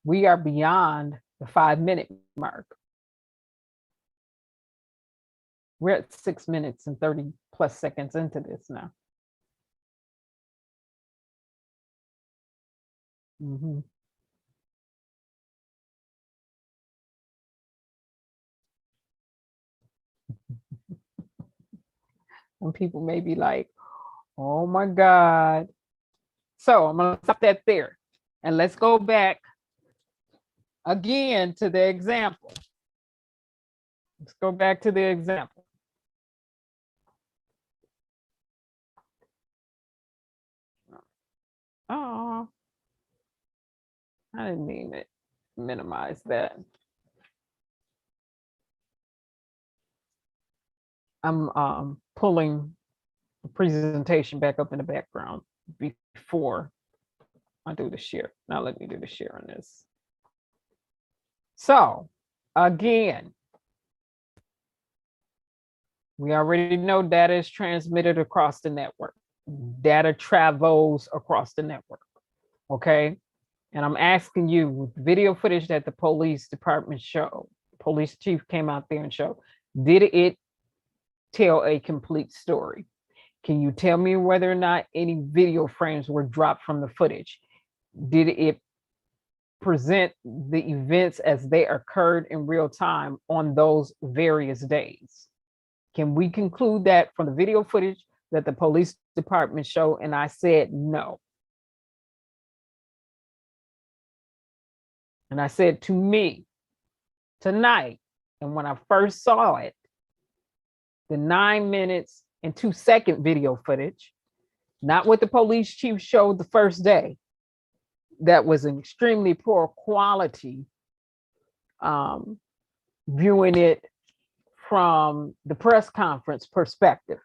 We are beyond the 5-minute mark. We're at 6 minutes and 30 plus seconds into this now. And people may be like, oh my God. So I'm gonna stop that there. And let's go back again to the example. Let's go back to the example. Oh, I didn't mean to minimize that. I'm pulling the presentation back up in the background before I do the share. Now let me do the share on this. So again, we already know data is transmitted across the network. Data travels across the network, okay? And I'm asking you, with video footage that the police department showed, police chief came out there and showed, did it tell a complete story? Can you tell me whether or not any video frames were dropped from the footage? Did it present the events as they occurred in real time on those various days? Can we conclude that from the video footage that the police department showed? And I said no. And I said, to me, tonight, and when I first saw it, the 9 minutes and 2-second video footage, not what the police chief showed the first day, that was an extremely poor quality viewing it from the press conference perspective,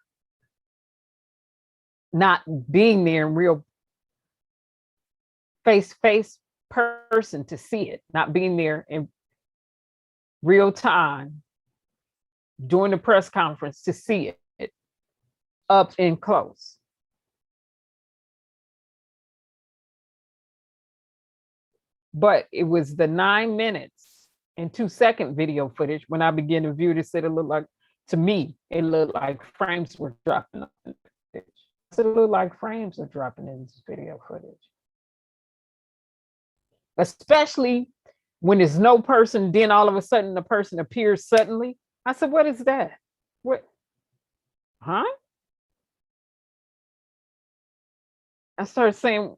not being there in real face-to-face person to see it, not being there in real time during the press conference to see it up and close. But it was the 9 minutes and 2-second video footage when I began to view this, it looked like, to me, it looked like frames were dropping on the footage. It looked like frames are dropping in this video footage. Especially when there's no person, then all of a sudden the person appears suddenly. I said, what is that? What? Huh? I started saying,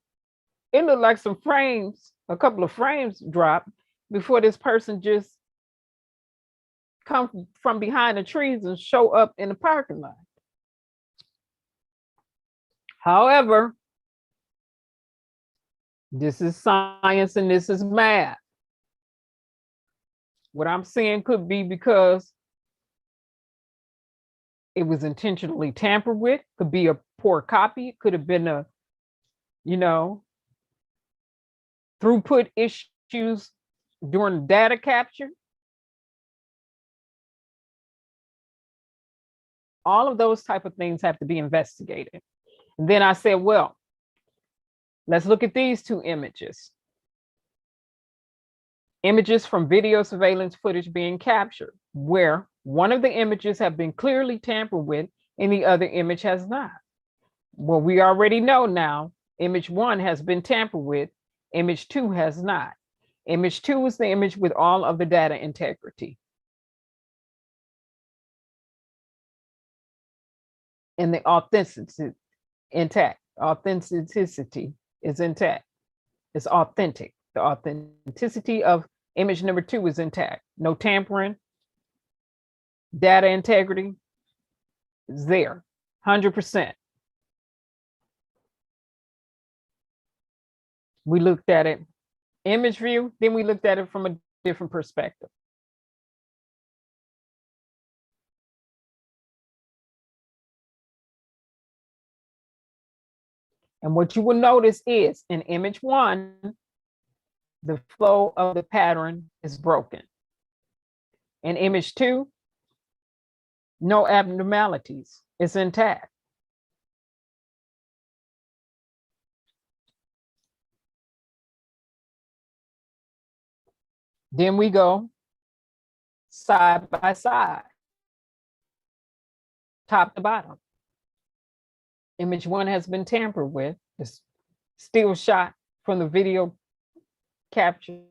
it looked like some frames, a couple of frames dropped before this person just come from behind the trees and show up in the parking lot. However, this is science and this is math. What I'm saying could be because it was intentionally tampered with, could be a poor copy, could have been a, throughput issues during data capture. All of those type of things have to be investigated. And then I said, well, let's look at these two images. Images from video surveillance footage being captured, where one of the images have been clearly tampered with and the other image has not. Well, we already know now, image 1 has been tampered with, image 2 has not. Image 2 is the image with all of the data integrity. And the authenticity intact. Authenticity is intact. It's authentic. The authenticity of image number 2 is intact. No tampering. Data integrity is there, 100%. We looked at it image view, then we looked at it from a different perspective. And what you will notice is in image 1, the flow of the pattern is broken. In image 2, no abnormalities, it's intact. Then we go side by side, top to bottom. Image 1 has been tampered with. It's still shot from the video capture.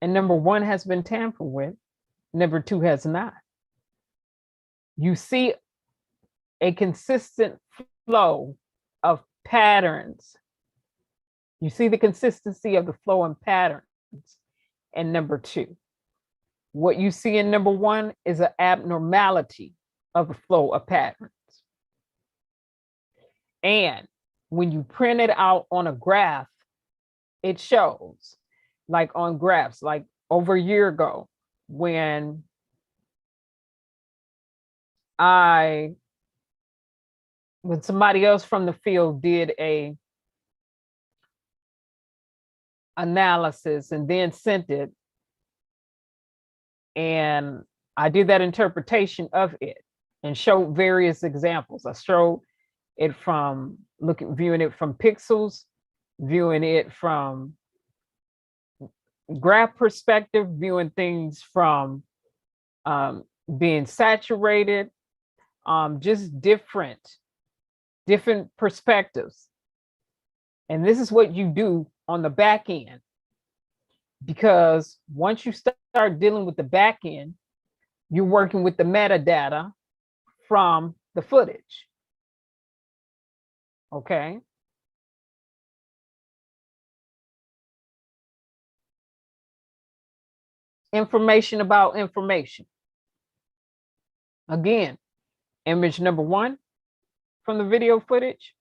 And number 1 has been tampered with. Number 2 has not. You see a consistent flow of patterns. You see the consistency of the flow and patterns in number 2. What you see in number 1 is an abnormality of the flow of patterns. And when you print it out on a graph, it shows, like on graphs, like over a year ago, when somebody else from the field did a analysis and then sent it, and I did that interpretation of it and showed various examples. I showed it from viewing it from pixels, viewing it from graph perspective, viewing things from being saturated, just different perspectives. And this is what you do on the back end, because once you start dealing with the back end, you're working with the metadata from the footage. Okay. Information about information. Again, image number 1 from the video footage.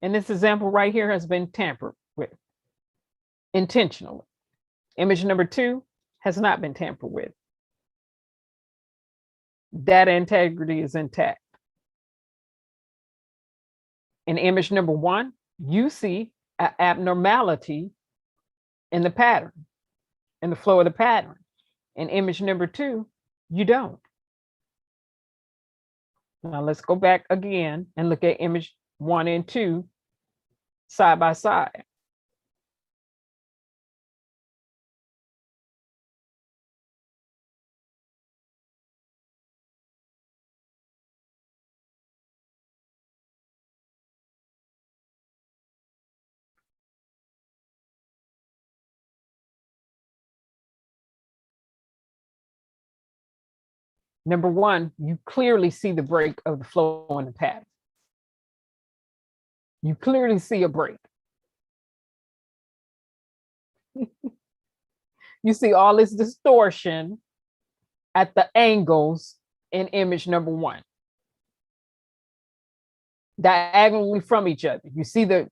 And this example right here has been tampered with intentionally. Image number 2 has not been tampered with. Data integrity is intact. In image number 1, you see an abnormality in the pattern, in the flow of the pattern. In image number 2, you don't. Now let's go back again and look at image 1 and 2 side by side. Number 1, you clearly see the break of the flow in the pattern. You clearly see a break. You see all this distortion at the angles in image number 1. Diagonally from each other. You see the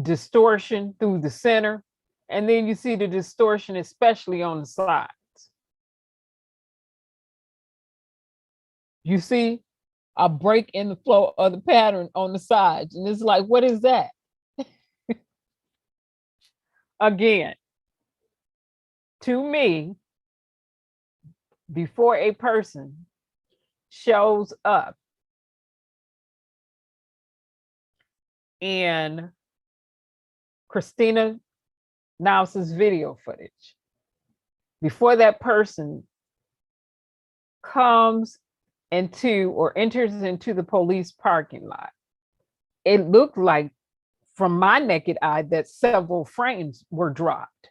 distortion through the center, and then you see the distortion, especially on the sides. You see a break in the flow of the pattern on the sides, and it's like, what is that? Again, to me, before a person shows up in Christina Nance's video footage, before that person comes into or enters into the police parking lot, it looked like, from my naked eye, that several frames were dropped.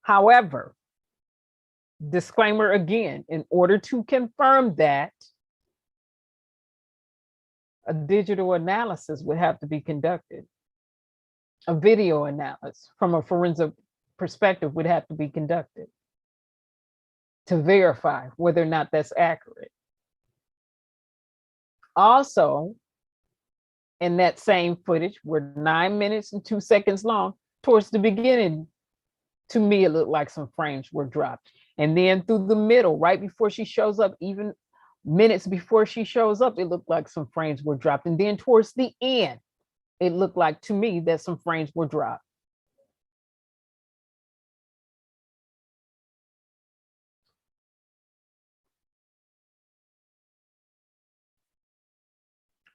However, disclaimer again, in order to confirm that, a digital analysis would have to be conducted. A video analysis from a forensic perspective would have to be conducted to verify whether or not that's accurate. Also, in that same footage, were 9 minutes and 2 seconds long, towards the beginning, to me, it looked like some frames were dropped. And then through the middle, right before she shows up, even minutes before she shows up, it looked like some frames were dropped. And then towards the end, it looked like to me that some frames were dropped.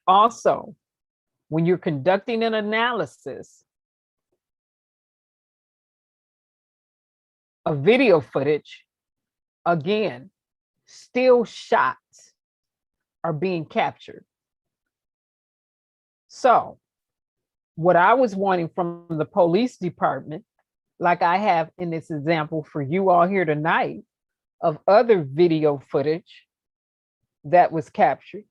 Also, when you're conducting an analysis of video footage, again, still shots are being captured. So what I was wanting from the police department, like I have in this example for you all here tonight, of other video footage that was captured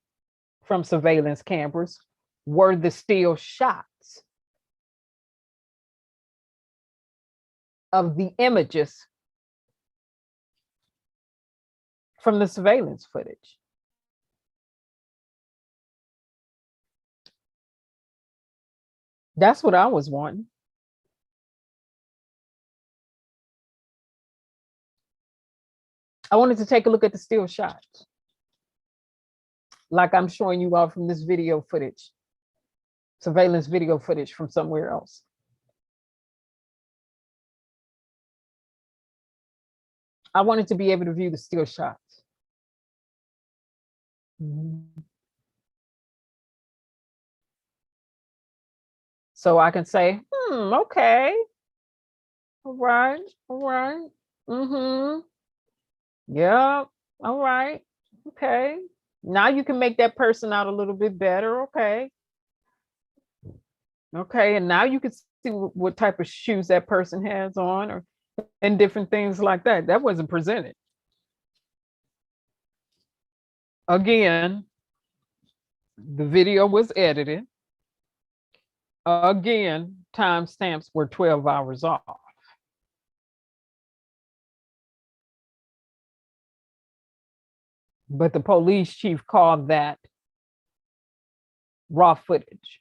from surveillance cameras, were the still shots of the images from the surveillance footage. That's what I was wanting. I wanted to take a look at the still shots, like I'm showing you all from this video footage, surveillance video footage from somewhere else. I wanted to be able to view the still shots. So I can say, okay, all right, yeah, all right, okay. Now you can make that person out a little bit better, okay. Okay, and now you can see what type of shoes that person has on, and different things like that. That wasn't presented. Again, the video was edited. Again, timestamps were 12 hours off. but the police chief called that raw footage.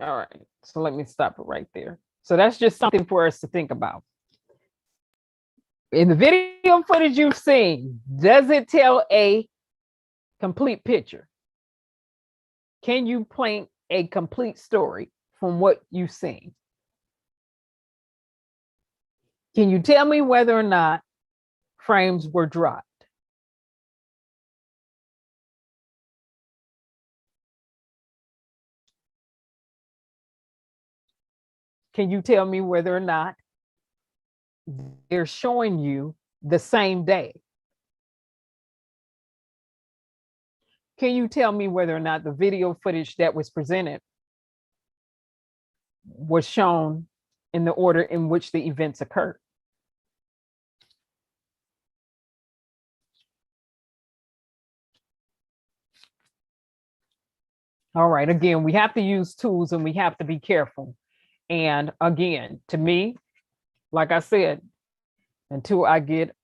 All right, so let me stop it right there. So that's just something for us to think about. In the video footage you've seen, does it tell a complete picture? Can you paint a complete story from what you've seen? Can you tell me whether or not frames were dropped? Can you tell me whether or not they're showing you the same day? Can you tell me whether or not the video footage that was presented was shown in the order in which the events occurred? All right, again, we have to use tools and we have to be careful. And again, to me, like I said, until I get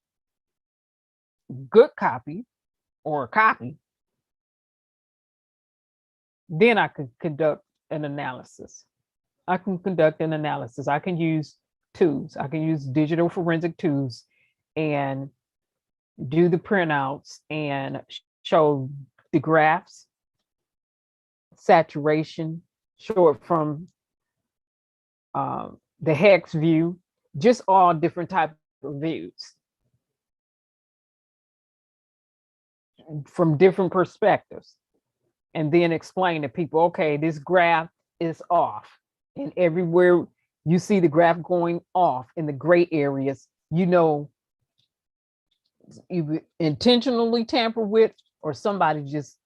good copy or a copy, then I can conduct an analysis. I can conduct an analysis. I can use tools. I can use digital forensic tools and do the printouts and show the graphs, saturation, show it from the hex view, just all different types of views from different perspectives, and then explain to people, okay, this graph is off, and everywhere you see the graph going off in the gray areas, you know, either intentionally tampered with or somebody just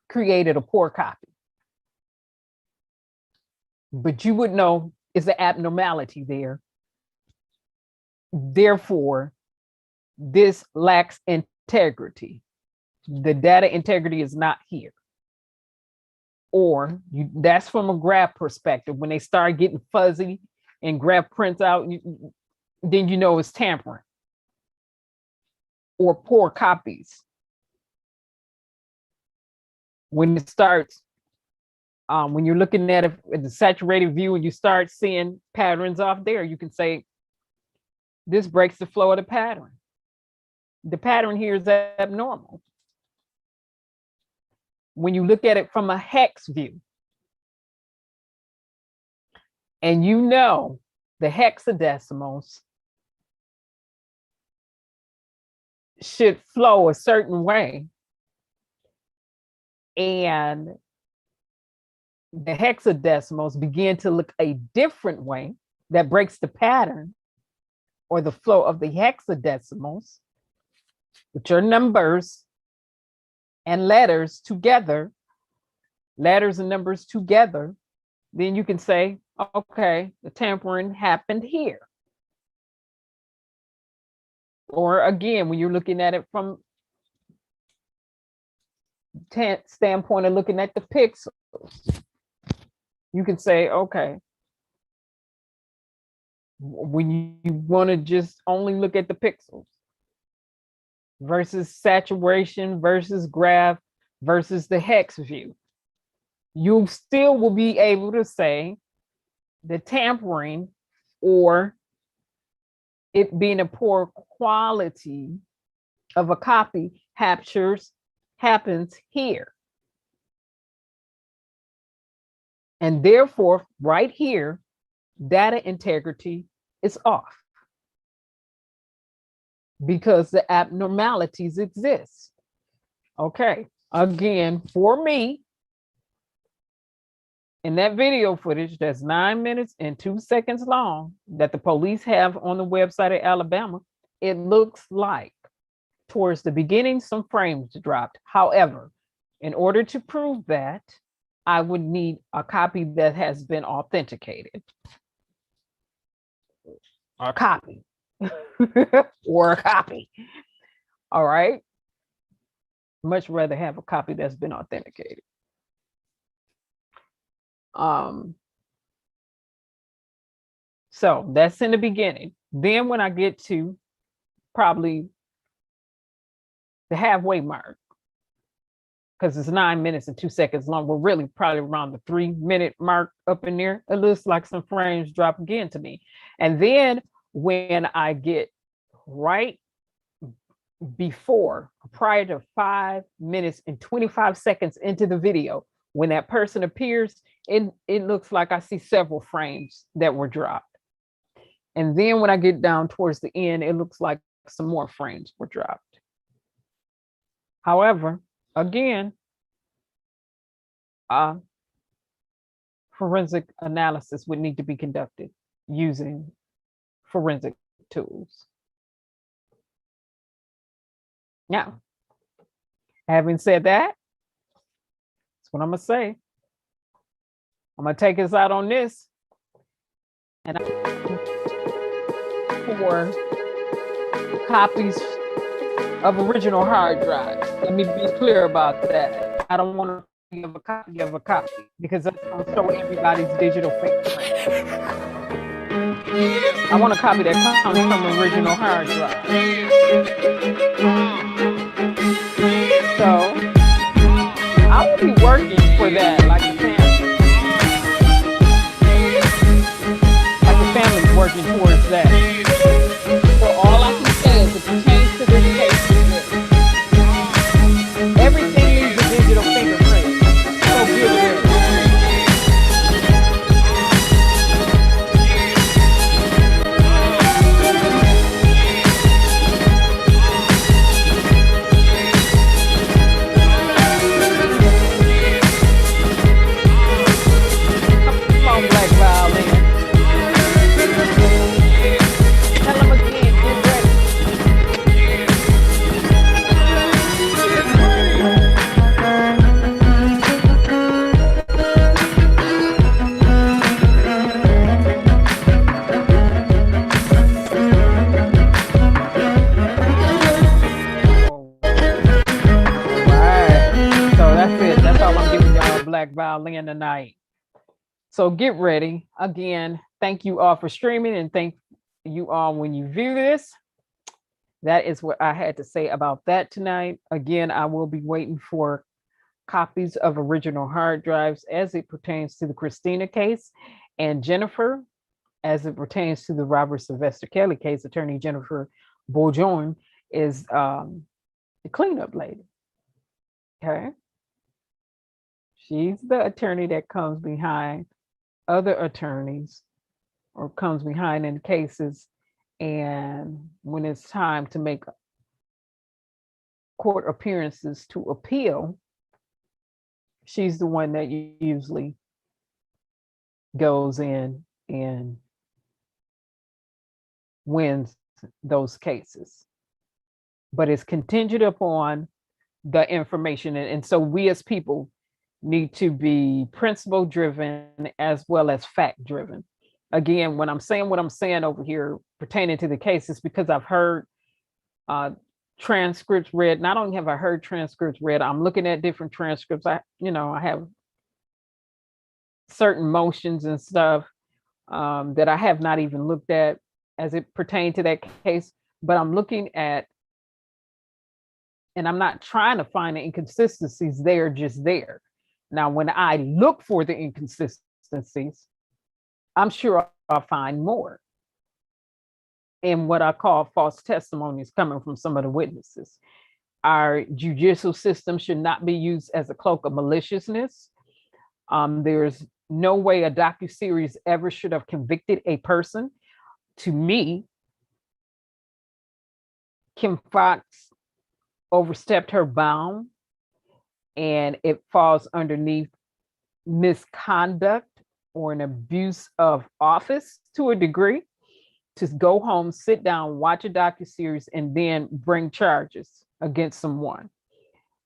created a poor copy. But you would know it's an abnormality there. Therefore, this lacks integrity. The data integrity is not here. Or that's from a graph perspective. When they start getting fuzzy and graph prints out, then you know it's tampering or poor copies. When it starts, when you're looking at it in the saturated view and you start seeing patterns off there, you can say, this breaks the flow of the pattern. The pattern here is abnormal. When you look at it from a hex view, and you know the hexadecimals should flow a certain way, and the hexadecimals begin to look a different way that breaks the pattern or the flow of the hexadecimals, which are numbers and letters together, letters and numbers together, then you can say, okay, the tampering happened here. Or again, when you're looking at it from standpoint of looking at the pixels, you can say, okay, when you want to just only look at the pixels versus saturation versus graph versus the hex view, you still will be able to say the tampering or it being a poor quality of a copy happens here. And therefore, right here, data integrity is off because the abnormalities exist. Okay, again, for me, in that video footage that's 9 minutes and 2 seconds long that the police have on the website of Alabama, it looks like towards the beginning, some frames dropped. However, in order to prove that, I would need a copy that has been authenticated. A copy. Or a copy. All right. Much rather have a copy that's been authenticated. So that's in the beginning. Then when I get to probably the halfway mark, because it's 9 minutes and 2 seconds long, we're really probably around the 3-minute mark up in there. It looks like some frames drop again to me. And then when I get right before, prior to 5 minutes and 25 seconds into the video, when that person appears, it looks like I see several frames that were dropped. And then when I get down towards the end, it looks like some more frames were dropped. However, again, forensic analysis would need to be conducted using forensic tools. Now, having said that, that's what I'm gonna say. I'm gonna take us out on this, and for copies of original hard drives. Let me be clear about that. I don't want to give a copy of a copy because that's going to show everybody's digital fingerprint. I want a copy that comes from original hard drive. So I will be working for that, like a family working towards that. So all I can say is it pertains to this case is this. Everything needs a digital fingerprint. So get rid of it. Come on, Black Violin. Tell them again, get ready. That's all I'm giving y'all, Black Violin tonight. So get ready. Again, thank you all for streaming, and thank you all when you view this. That is what I had to say about that tonight. Again, I will be waiting for copies of original hard drives as it pertains to the Christina case, and Jennifer, as it pertains to the Robert Sylvester Kelly case. Attorney Jennifer Bourgoin is the cleanup lady. Okay. She's the attorney that comes behind other attorneys or comes behind in cases. And when it's time to make court appearances to appeal, she's the one that usually goes in and wins those cases. But it's contingent upon the information. And so we as people need to be principle driven as well as fact driven. Again, when I'm saying what I'm saying over here pertaining to the case, it's because I've heard transcripts read. Not only have I heard transcripts read, I'm looking at different transcripts. I have certain motions and stuff that I have not even looked at as it pertained to that case, but I'm looking at, and I'm not trying to find the inconsistencies. They're just there. Now, when I look for the inconsistencies, I'm sure I'll find more in what I call false testimonies coming from some of the witnesses. Our judicial system should not be used as a cloak of maliciousness. There's no way a docuseries ever should have convicted a person. To me, Kim Foxx overstepped her bound, and it falls underneath misconduct or an abuse of office to a degree, to go home, sit down, watch a docuseries, and then bring charges against someone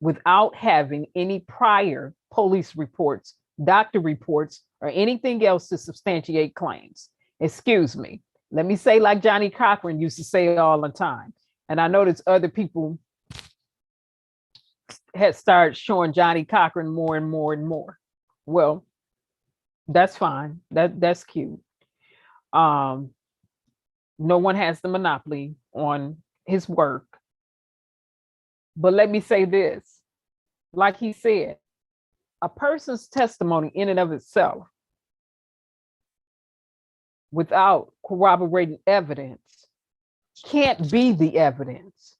without having any prior police reports, doctor reports, or anything else to substantiate claims. Excuse me. Let me say like Johnny Cochran used to say all the time. And I noticed other people had started showing Johnny Cochran more and more and more. Well, that's fine. That's cute. No one has the monopoly on his work. But let me say this, like he said, a person's testimony in and of itself, without corroborating evidence, can't be the evidence.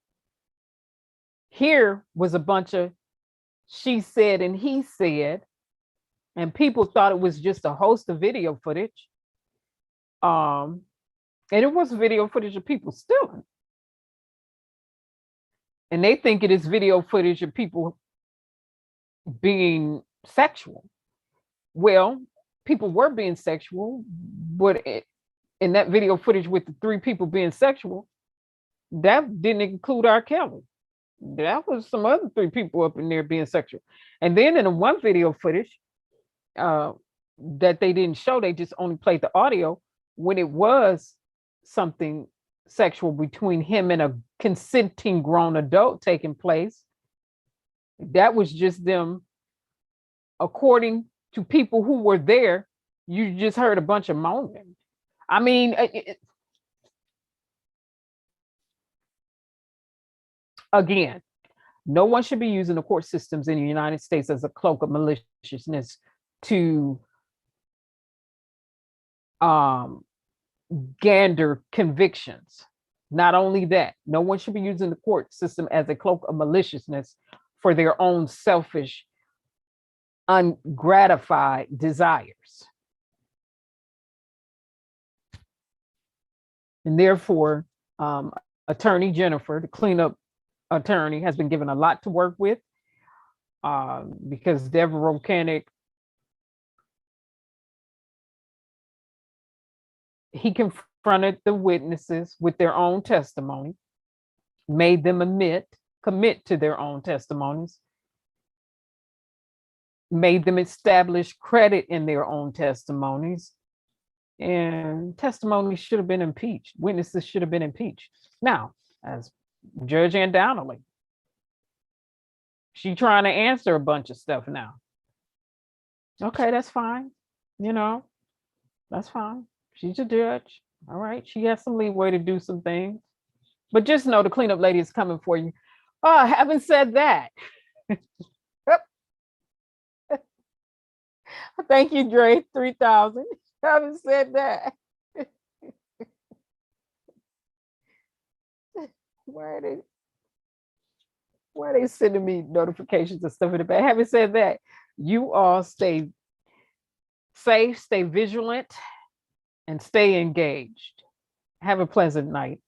Here was a bunch of she said and he said, and people thought it was just a host of video footage. And it was video footage of people stealing. And they think it is video footage of people being sexual. Well, people were being sexual, but in that video footage with the 3 people being sexual, that didn't include R. Kelly. That was some other 3 people up in there being sexual. And then in the one video footage that they didn't show, they just only played the audio when it was something sexual between him and a consenting grown adult taking place. That was just them, according to people who were there. You just heard a bunch of moaning. I mean, again, no one should be using the court systems in the United States as a cloak of maliciousness to gander convictions. Not only that, no one should be using the court system as a cloak of maliciousness for their own selfish, ungratified desires. And therefore, Attorney Jennifer, the cleanup attorney, has been given a lot to work with because Deborah Rokanek, he confronted the witnesses with their own testimony, made them commit to their own testimonies, made them establish credit in their own testimonies, and testimonies should have been impeached. Witnesses should have been impeached. Now, as Judge Ann Donnelly, she trying to answer a bunch of stuff now. Okay, that's fine. You know, that's fine. She's a judge. All right, she has some leeway to do some things. But just know the cleanup lady is coming for you. Oh, having said that, thank you, Dre, 3,000. Having said that, why are they sending me notifications and stuff in the back? Having said that, you all stay safe, stay vigilant, and stay engaged. Have a pleasant night.